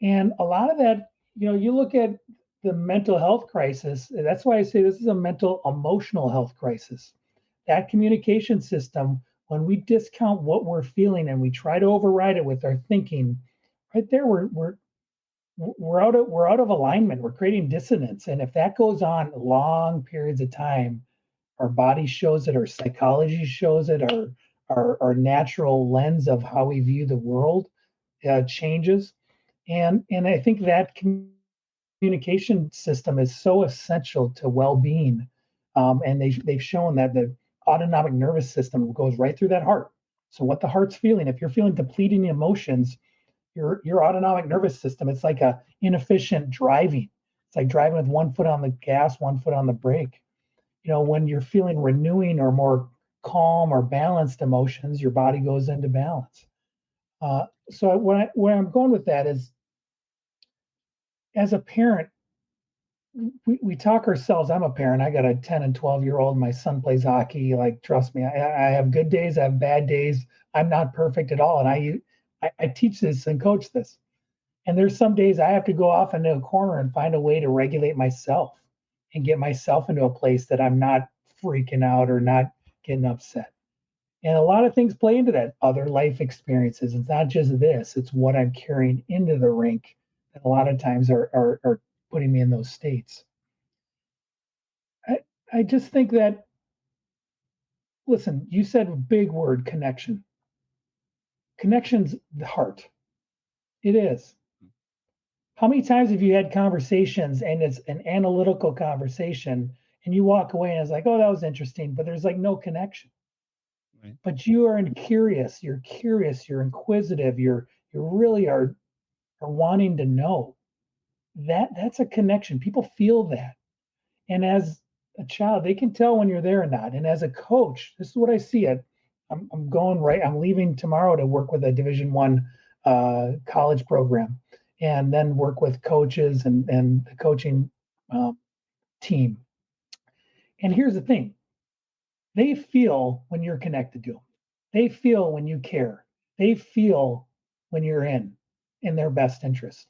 And a lot of that, you look at the mental health crisis. That's why I say this is a mental emotional health crisis. That communication system, when we discount what we're feeling and we try to override it with our thinking, right there, we're out of alignment. We're creating dissonance. And if that goes on long periods of time, our body shows it, our psychology shows it, our natural lens of how we view the world changes. And I think that communication system is so essential to well-being. And they've shown that the autonomic nervous system goes right through that heart. So what the heart's feeling, if you're feeling depleting emotions, your autonomic nervous system, it's like a inefficient driving. It's like driving with one foot on the gas, one foot on the brake. When you're feeling renewing or more calm or balanced emotions, your body goes into balance. So where I'm going with that is, as a parent, we talk ourselves. I'm a parent. I got a 10 and 12-year-old. My son plays hockey. Like, trust me, I have good days. I have bad days. I'm not perfect at all. And I teach this and coach this. And there's some days I have to go off into a corner and find a way to regulate myself and get myself into a place that I'm not freaking out or not getting upset. And a lot of things play into that. Other life experiences. It's not just this, it's what I'm carrying into the rink that a lot of times are putting me in those states. I, I just think that, listen, you said a big word, connection. Connection's the heart. It is. How many times have you had conversations and it's an analytical conversation and you walk away and it's like, oh, that was interesting, but there's like no connection. Right. But you are curious, you're inquisitive, you really are wanting to know. That's a connection. People feel that. And as a child, they can tell when you're there or not. And as a coach, this is what I see. I'm going right. I'm leaving tomorrow to work with a Division 1 college program, and then work with coaches and the coaching um, team. And here's the thing: they feel when you're connected to them. They feel when you care. They feel when you're in their best interest.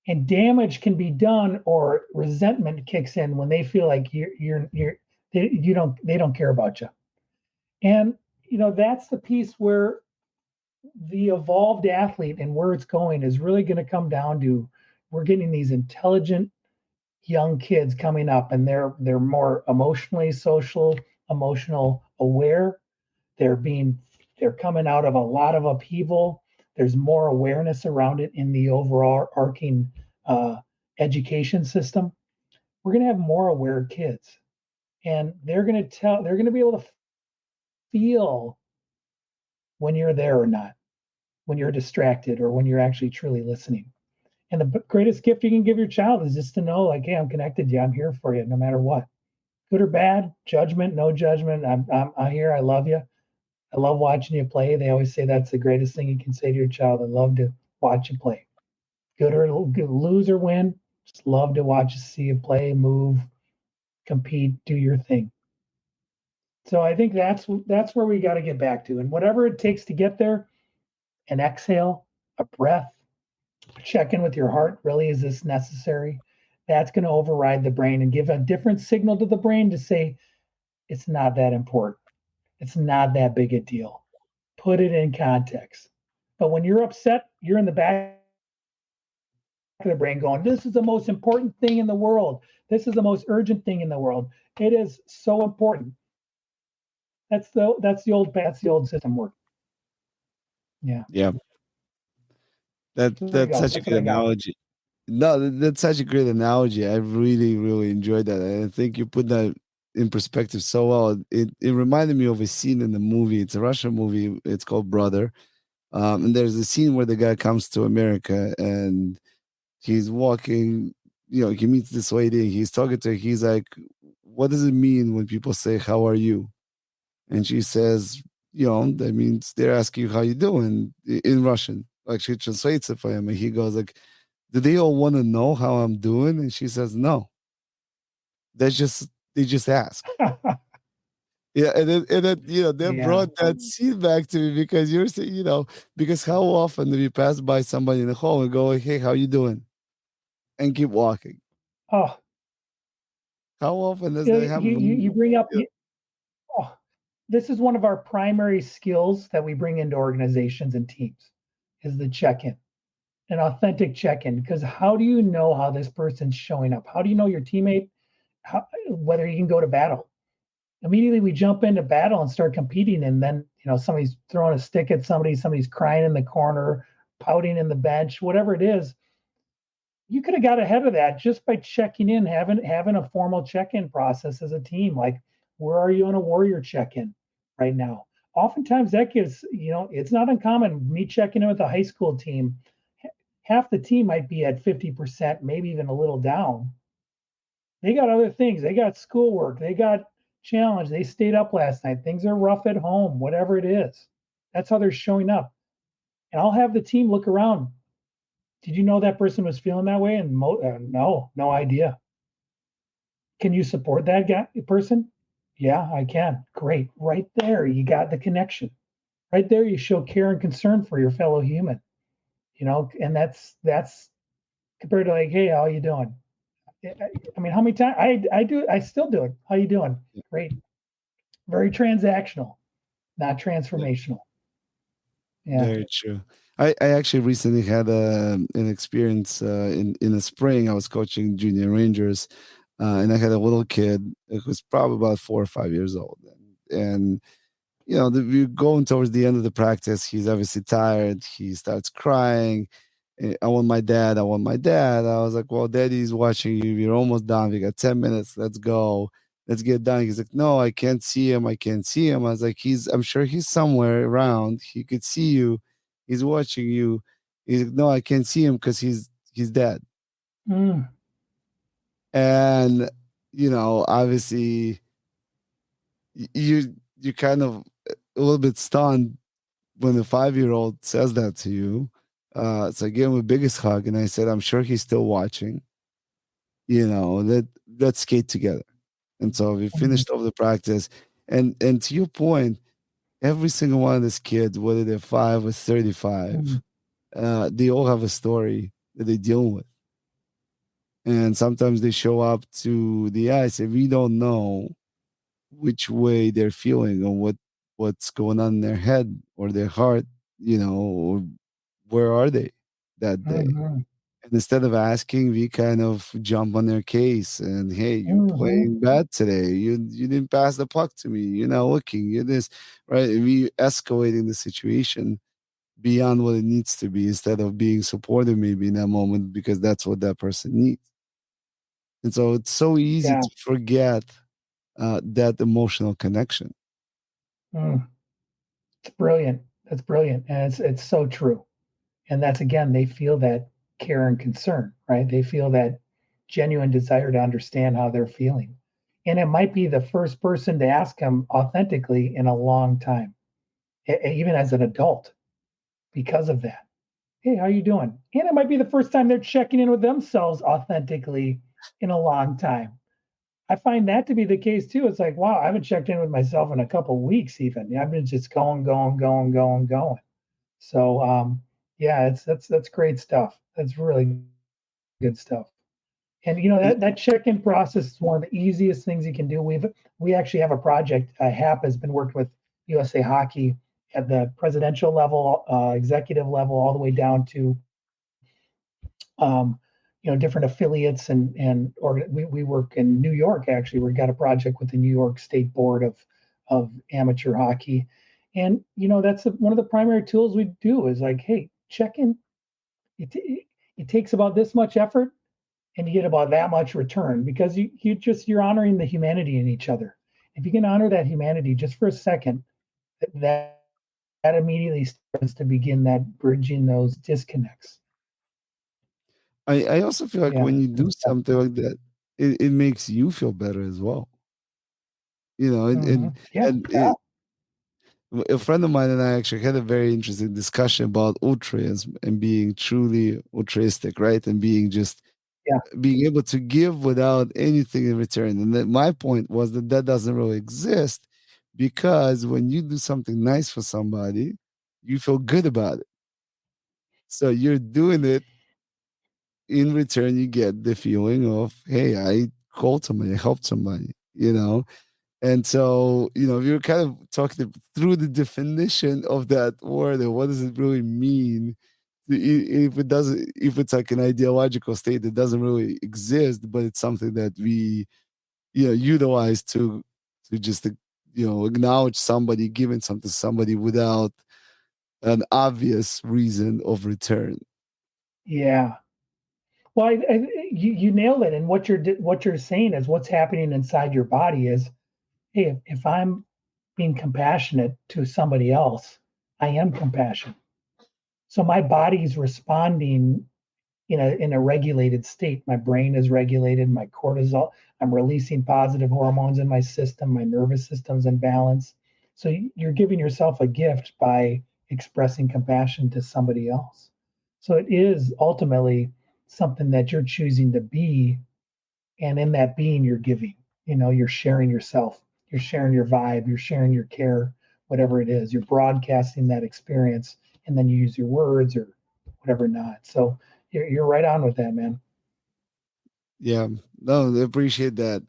And damage can be done, or resentment kicks in when they feel like they don't care about you. And that's the piece where the evolved athlete and where it's going is really going to come down to, we're getting these intelligent young kids coming up, and they're more emotionally emotional aware. They're coming out of a lot of upheaval. There's more awareness around it in the overall arcing uh, education system. We're going to have more aware kids, and they're going to be able to feel when you're there or not, when you're distracted or when you're actually truly listening. And the greatest gift you can give your child is just to know, like, hey, I'm connected to you. I'm here for you no matter what. Good or bad, judgment, no judgment. I'm here. I love you. I love watching you play. They always say that's the greatest thing you can say to your child. I love to watch you play. Lose or win, just love to watch you, see you play, move, compete, do your thing. So I think that's where we got to get back to, and whatever it takes to get there. An exhale, a breath, check in with your heart. Really, is this necessary? That's going to override the brain and give a different signal to the brain to say it's not that important. It's not that big a deal. Put it in context. But when you're upset, you're in the back of the brain going, this is the most important thing in the world. This is the most urgent thing in the world. It is so important. That's the old system work. Yeah. Yeah, So there you that's go. such a That's what good I got. analogy. No, that's such a great analogy. I really, really enjoyed that. And I think you put that in perspective so well. It reminded me of a scene in the movie. It's a Russian movie. It's called Brother. And there's a scene where the guy comes to America and he's walking. He meets this lady. He's talking to her. He's like, "What does it mean when people say how are you?" And she says, that means they're asking you how you doing in Russian. Like she translates it for him, and he goes like, "Do they all want to know how I'm doing?" And she says, "No, that's just they just ask." Yeah, and then that Yeah. brought that scene back to me because you're saying, because how often do you pass by somebody in the hall and go, "Hey, how you doing?" and keep walking? Oh, How often does that you happen? bring up Yeah, oh, this is one of our primary skills that we bring into organizations and teams is the check-in, an authentic check-in. Because how do you know how this person's showing up? How do you know your teammate, whether you can go to battle? Immediately we jump into battle and start competing, and then somebody's throwing a stick at somebody, somebody's crying in the corner, pouting in the bench, whatever it is. You could have got ahead of that just by checking in, having a formal check-in process as a team. Like, where are you on a warrior check-in right now? Oftentimes that gives, it's not uncommon. Me checking in with a high school team, half the team might be at 50%, maybe even a little down. They got other things. They got schoolwork. They got challenge. They stayed up last night. Things are rough at home, whatever it is. That's how they're showing up. And I'll have the team look around. Did you know that person was feeling that way? And no, no idea. Can you support that guy person? Yeah, I can. Great. Right there, you got the connection. Right there, you show care and concern for your fellow human. And that's compared to like, hey, how you doing? I mean, how many times I still do it. How you doing? Great. Very transactional, not yeah, transformational. Yeah. very true. I actually recently had an experience in the spring. I was coaching junior rangers, and I had a little kid who was probably about 4 or 5 years old, and we're going towards the end of the practice. He's obviously tired. He starts crying. I want my dad. I want my dad. I was like, well, daddy's watching you. We're almost done. We got 10 minutes. Let's go. Let's get done. He's like, no, I can't see him. I can't see him. I was like, I'm sure he's somewhere around. He could see you. He's watching you. He's like, no, I can't see him because he's dead. Mm, And, obviously you kind of a little bit stunned when a 5-year old says that to you. So I gave him a biggest hug and I said, I'm sure he's still watching. Let's skate together. And so we mm, finished off the practice. And to your point, every single one of these kids, whether they're 5 or 35, mm, they all have a story that they deal with. And sometimes they show up to the ice and we don't know which way they're feeling or what's going on in their head or their heart, or where are they that day. mhm, And instead of asking, we kind of jump on their case and, hey, you're mhm. playing bad today. You didn't pass the puck to me. You're not looking. You're this, right? And we escalating the situation beyond what it needs to be instead of being supportive maybe in that moment because that's what that person needs. And so it's so easy Yeah. to forget that emotional connection. Mm. It's brilliant. That's brilliant. And it's so true. And that's again, they feel that care and concern, right? They feel that genuine desire to understand how they're feeling. And it might be the first person to ask them authentically in a long time, even as an adult, because of that. Hey, how you doing? And it might be the first time they're checking in with themselves authentically in a long time. I find that to be the case too. It's like, wow, I haven't checked in with myself in a couple of weeks even. I've been just going, going, going, going, going. So yeah, that's great stuff. That's really good stuff. And that check-in process is one of the easiest things you can do. We actually have a project. HAP has been working with USA Hockey at the presidential level, executive level, all the way down to um, different affiliates or we work in New York actually. We got a project with the New York State Board of Amateur Hockey, and that's one of the primary tools we do is like, hey, check in. It takes about this much effort, and you get about that much return because you're honoring the humanity in each other. If you can honor that humanity just for a second, that immediately starts to begin that bridging those disconnects. I also feel like Yeah. when you do something like that, it makes you feel better as well. You know, Yeah. and a friend of mine and I actually had a very interesting discussion about altruism and being truly altruistic, right? And being just Yeah. being able to give without anything in return. And that my point was that that doesn't really exist because when you do something nice for somebody, you feel good about it. So you're doing it in return, you get the feeling of, hey, I called somebody, I helped somebody, you know? And so, you know, you're kind of talking through the definition of that word and what does it really mean if it doesn't, if it's like an ideological state that doesn't really exist, but it's something that we, you know, utilize to just, you know, acknowledge somebody giving something to somebody without an obvious reason of return. Yeah. Well, you nailed it. And what you're saying is what's happening inside your body is, hey, if I'm being compassionate to somebody else, I am compassion. So my body's responding in a regulated state. My brain is regulated, my cortisol, I'm releasing positive hormones in my system, my nervous system's in balance. So you're giving yourself a gift by expressing compassion to somebody else. So it is ultimately something that you're choosing to be, and in that being you're giving. You're sharing yourself, you're sharing your vibe, you're sharing your care, whatever it is. You're broadcasting that experience, and then you use your words or whatever not. So you're right on with that, man. Yeah, no, I appreciate that.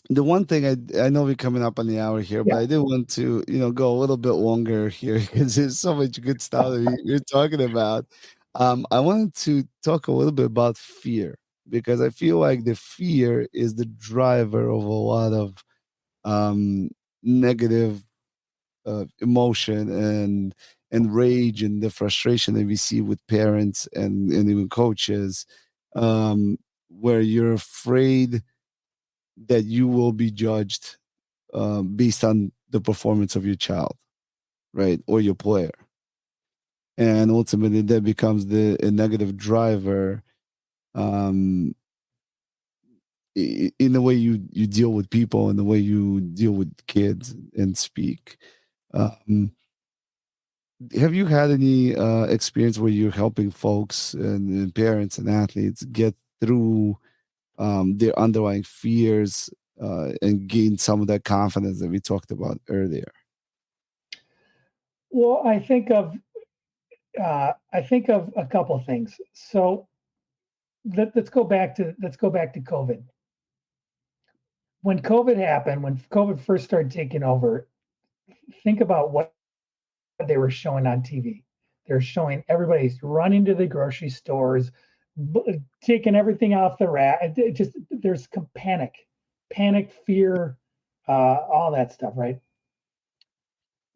The one thing I know we're coming up on the hour here, but Yeah. I did want to, you know, go a little bit longer here because there's so much good stuff that we're talking about. I wanted to talk a little bit about fear because I feel like the fear is the driver of a lot of negative emotion and rage and the frustration that we see with parents and even coaches, where you're afraid that you will be judged based on the performance of your child, right, or your player, and ultimately that becomes a negative driver um, in the way you deal with people and the way you deal with kids and speak. Um, have you had any experience where you're helping folks and parents and athletes get through their underlying fears and gain some of that confidence that we talked about earlier? Well, I think of a couple of things. So let's go back to COVID. When COVID happened, when COVID first started taking over, think about what they were showing on TV. They're showing everybody's running to the grocery stores, taking everything off the rack. There's panic, fear, all that stuff, right?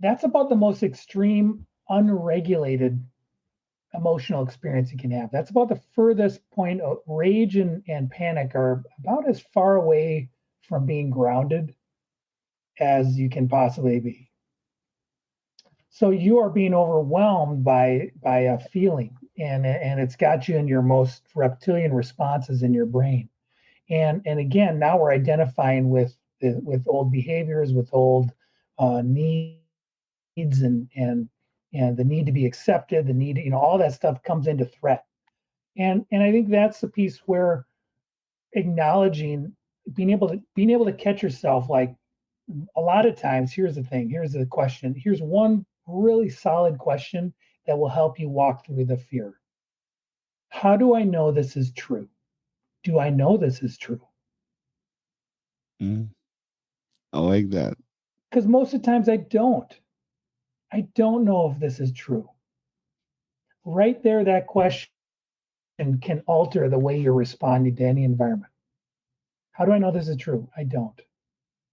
That's about the most extreme, unregulated emotional experience you can have. That's about the furthest point of rage and panic are about as far away from being grounded as you can possibly be. So you are being overwhelmed by a feeling, and it's got you in your most reptilian responses in your brain. And again, now we're identifying with old behaviors, with old needs, and the need to be accepted, the need, all that stuff comes into threat. And I think that's the piece where acknowledging, being able to catch yourself, like, a lot of times, here's the thing, here's the question, here's one really solid question that will help you walk through the fear. How do I know this is true? Do I know this is true? Mm, I like that. Because most of the times I don't know if this is true. Right there, that question can alter the way you're responding to any environment. How do I know this is true? I don't.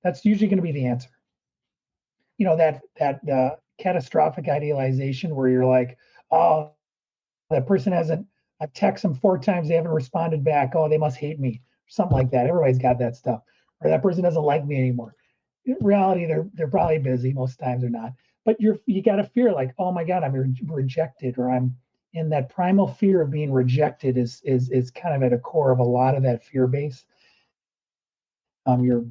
That's usually going to be the answer. That catastrophic idealization where you're like, oh, that person hasn't I've texted them 4 times, they haven't responded back. Oh, they must hate me, something like that. Everybody's got that stuff, or that person doesn't like me anymore. In reality, they're probably busy. Most times they're not. But you got to fear like, oh my God, I'm rejected, or I'm in that primal fear of being rejected is kind of at a core of a lot of that fear base. Your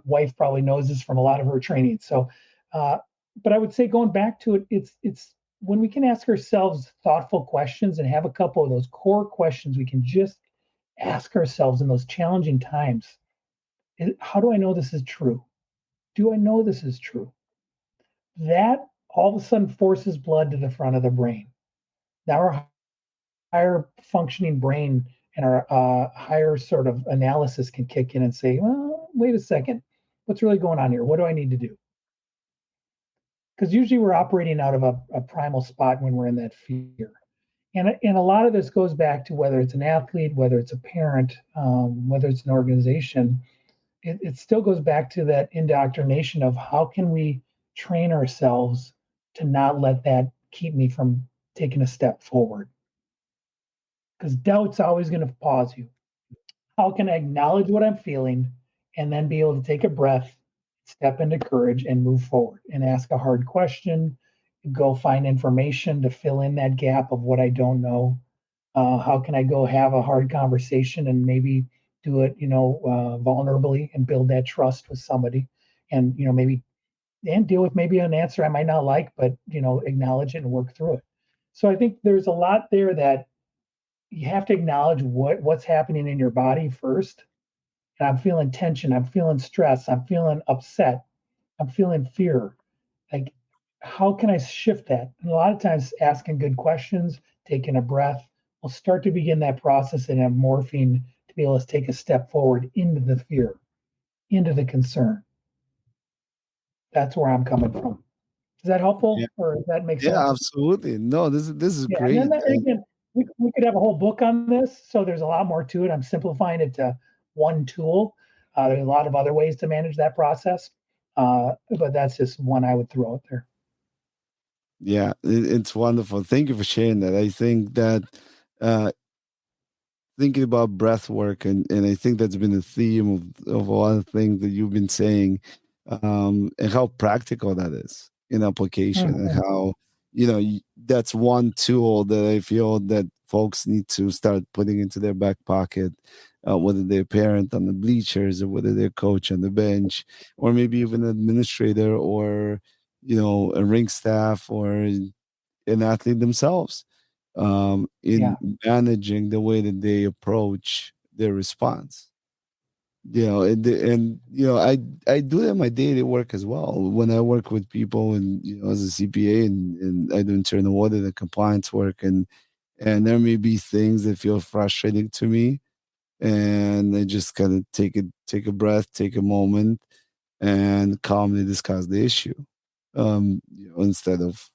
wife probably knows this from a lot of her training. So, uh, but I would say going back to it, it's when we can ask ourselves thoughtful questions and have a couple of those core questions we can just ask ourselves in those challenging times. How do I know this is true? Do I know this is true? That all of a sudden forces blood to the front of the brain. Now our higher functioning brain and our higher sort of analysis can kick in and say, well, wait a second, what's really going on here? What do I need to do? Because usually we're operating out of a primal spot when we're in that fear. And a lot of this goes back to whether it's an athlete, whether it's a parent, whether it's an organization. It still goes back to that indoctrination of how can we train ourselves to not let that keep me from taking a step forward. Because doubt's always going to pause you. How can I acknowledge what I'm feeling and then be able to take a breath, step into courage, and move forward and ask a hard question, go find information to fill in that gap of what I don't know. How can I go have a hard conversation and maybe do it, vulnerably and build that trust with somebody, and maybe and deal with maybe an answer I might not like, but acknowledge it and work through it. So I think there's a lot there that you have to acknowledge what's happening in your body first. And I'm feeling tension, I'm feeling stress, I'm feeling upset, I'm feeling fear. Like, how can I shift that? And a lot of times, asking good questions, taking a breath, will start to begin that process and have morphine to be able to take a step forward into the fear, into the concern. That's where I'm coming from. Is that Yeah, helpful, or does that make yeah, sense? absolutely. No, this is Yeah, and then great. And again, we could have a whole book on this. So there's a lot more to it. I'm simplifying it to one tool. There's a lot of other ways to manage that process, but that's just one I would throw out there. yeah, it's wonderful. Thank you for sharing that. I think that uh, thinking about breath work, and I think that's been a theme of a lot of things that you've been saying, and how practical that is in application, and Mhm. how that's one tool that I feel that folks need to start putting into their back pocket, whether they're parent on the bleachers or whether they're coach on the bench, or maybe even an administrator, or a ring staff, or an athlete themselves, in Yeah. managing the way that they approach their response. And I do that in my daily work as well. When I work with people, and as a CPA, and I do internal audit and compliance work, and there may be things that feel frustrating to me, and I just kind of take a breath, take a moment, and calmly discuss the issue, instead of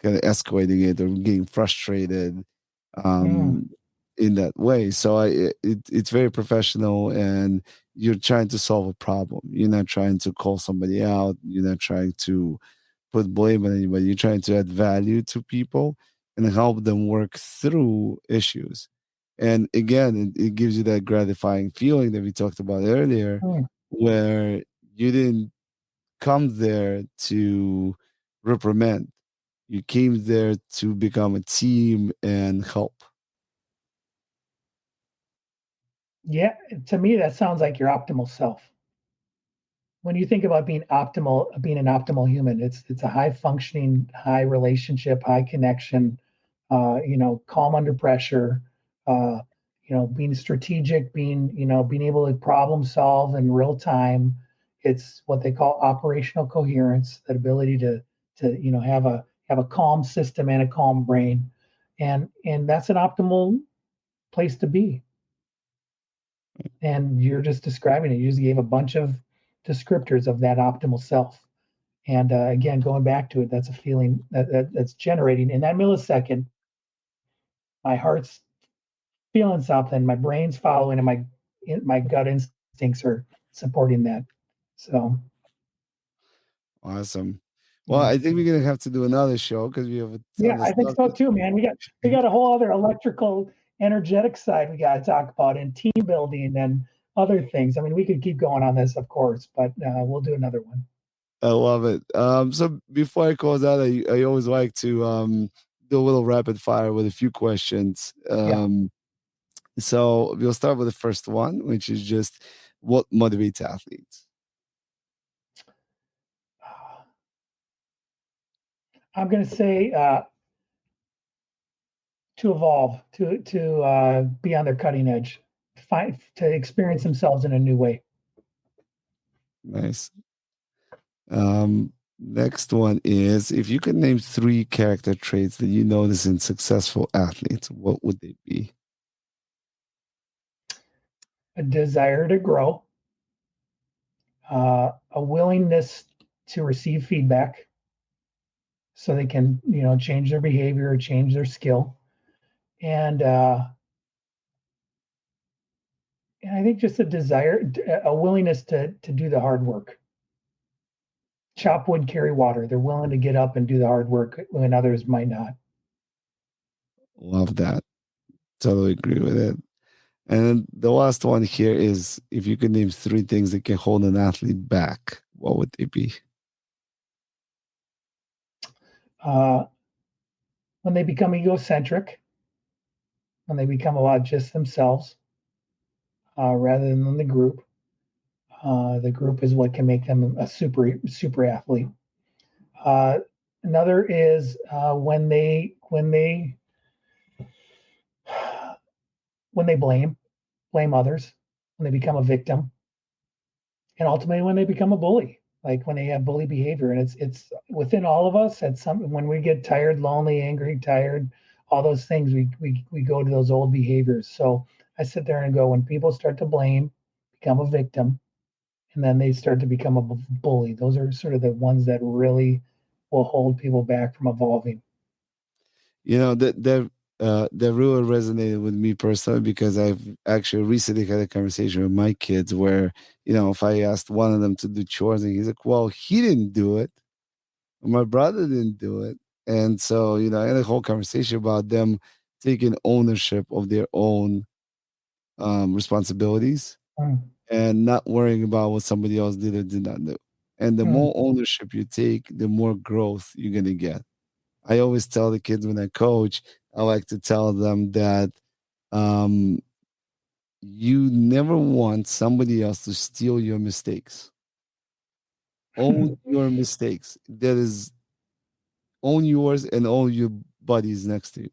kind of escalating it or getting frustrated, Mm. um, in that way. So it's very professional, and you're trying to solve a problem. You're not trying to call somebody out. You're not trying to put blame on anybody. You're trying to add value to people and help them work through issues. And again, it gives you that gratifying feeling that we talked about earlier, Mm. where you didn't come there to reprimand. You came there to become a team and help. Yeah. To me, that sounds like your optimal self. When you think about being optimal, being an optimal human, it's a high functioning, high relationship, high connection, calm under pressure, uh, being strategic, being able to problem solve in real time. It's what they call operational coherence, that ability to have a calm system and a calm brain, and that's an optimal place to be. And you're just describing it. You just gave a bunch of descriptors of that optimal self. And again, going back to it, that's a feeling that's generating in that millisecond. My heart's feeling something, my brain's following, and my gut instincts are supporting that. So Awesome. Well, Yeah. I think we're gonna have to do another show because we have a Yeah, ton of I think stuff. so too, man. We got a whole other electrical energetic side we got to talk about and team building and other things. I mean, we could keep going on this, of course, but we'll do another one. I love it. So before I close out, I always like to do a little rapid fire with a few questions. Yeah. So we'll start with the first one, which is just what motivates athletes. I'm going to say to evolve, to be on their cutting edge, find to experience themselves in a new way. Nice. Next one is if you could name three character traits that you notice in successful athletes, what would they be? A desire to grow, a willingness to receive feedback, so they can change their behavior or change their skill, and I think just a desire, a willingness to do the hard work. Chop wood, carry water. They're willing to get up and do the hard work when others might not. Love that. Totally agree with it. And then the last one here is if you could name three things that can hold an athlete back, what would they be? Uh, when they become egocentric, when they become about just themselves rather than the group. The group is what can make them a super athlete. Uh, Another is when they blame others, when they become a victim, and ultimately when they become a bully, like when they have bully behavior. And it's within all of us. At some when we get tired, lonely, angry, tired, all those things, we go to those old behaviors. So I sit there and go, when people start to blame, become a victim, and then they start to become a bully. Those are sort of the ones that really will hold people back from evolving. You know that really resonated with me personally because I've actually recently had a conversation with my kids where if I asked one of them to do chores and he's like, "Well, he didn't do it, my brother didn't do it," and so I had a whole conversation about them taking ownership of their own responsibilities Mm, and not worrying about what somebody else did or did not do. And the mm, more ownership you take, the more growth you're gonna get. I always tell the kids when I coach, I like to tell them that um, you never want somebody else to steal your mistakes. Own your mistakes. That is, own yours and own your buddies next to you.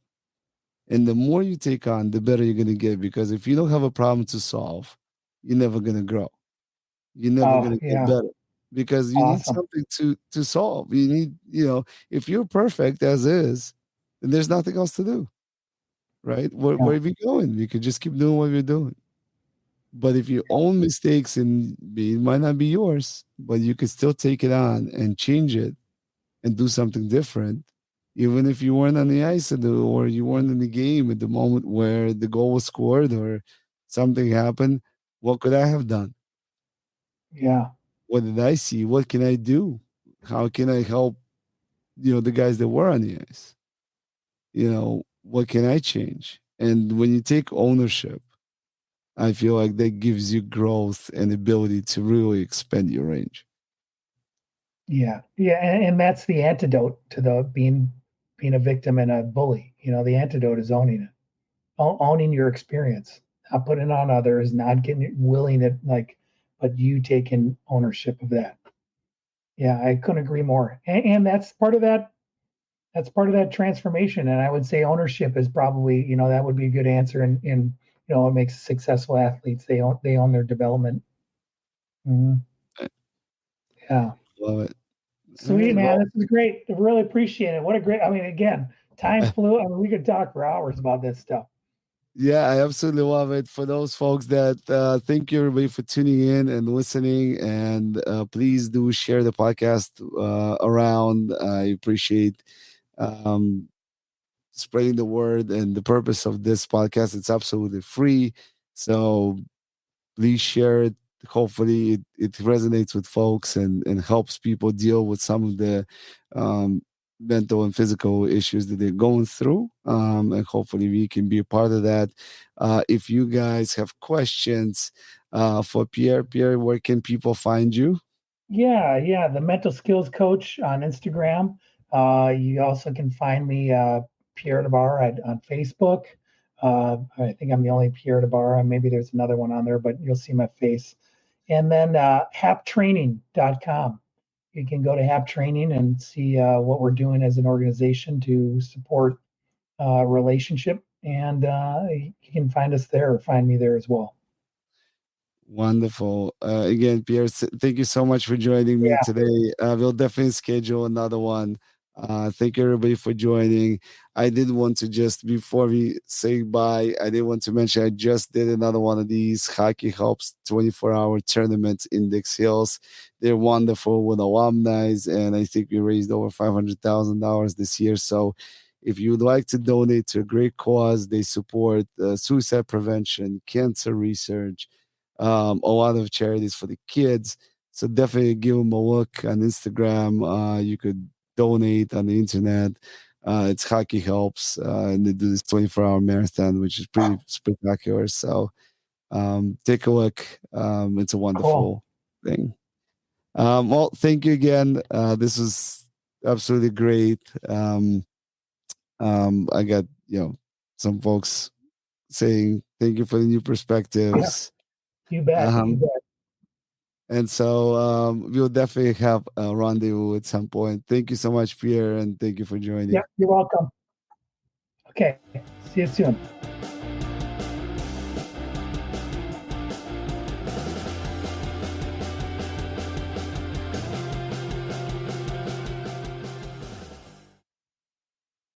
And the more you take on, the better you're gonna get. Because if you don't have a problem to solve, you're never gonna grow. You're never oh gonna get yeah, better because you need awesome. something to solve. You need, if you're perfect as is, then there's nothing else to do, right? Yeah, Where are we going? We could just keep doing what we're doing. But if you own mistakes and it might not be yours, but you could still take it on and change it and do something different, even if you weren't on the ice or you weren't in the game at the moment where the goal was scored or something happened, what could I have done? yeah, What did I see? What can I do? How can I help, the guys that were on the ice? What can I change? And when you take ownership, I feel like that gives you growth and ability to really expand your range. yeah, and that's the antidote to the being a victim and a bully. The antidote is owning it, owning your experience, not putting it on others, not getting willing it, like, but you taking ownership of that. Yeah, I couldn't agree more. And that's part of that transformation. And I would say ownership is probably, that would be a good answer. And what makes successful athletes, they own their development. Mhm. I Yeah. love it. All Sweet, right. man. Well, This is great. I really appreciate it. What a great, I mean, again, time flew. I mean, we could talk for hours about this stuff. yeah, I absolutely love it. For those folks that thank you everybody for tuning in and listening, and please do share the podcast around. I appreciate um, spreading the word and the purpose of this podcast. It's absolutely free, so please share it hopefully it resonates with folks and helps people deal with some of the um, mental and physical issues that they're going through. And hopefully we can be a part of that. If you guys have questions for Pierre, where can people find you? Yeah, the mental skills coach on Instagram. You also can find me Pierre DeBar on Facebook. I think I'm the only Pierre DeBar. Maybe there's another one on there, but you'll see my face. And then haptraining.com. You can go to Hap Training and see what we're doing as an organization to support relationship. And you can find us there or find me there as well. Wonderful. Again, Pierre, thank you so much for joining me Yeah, today. We'll definitely schedule another one. Thank you, everybody, for joining. I did want to just, before we say bye, I did want to mention I just did another one of these Hockey Helps 24-hour tournaments in Dix Hills. They're wonderful with alumni, and I think we raised over $500,000 this year. So if you would like to donate to a great cause, they support suicide prevention, cancer research, a lot of charities for the kids. So definitely give them a look on Instagram. You could donate on the internet. It's Hockey Helps, and they do this 24-hour marathon, which is pretty spectacular. So take a look. It's a cool. wonderful thing. Well, thank you again. This was absolutely great. I got some folks saying thank you for the new Yeah, perspectives. you bet. You Um, bet. And so we'll definitely have a rendezvous at some point. Thank you so much, Pierre, and thank you for Yeah, joining. you're welcome. Okay, see you soon.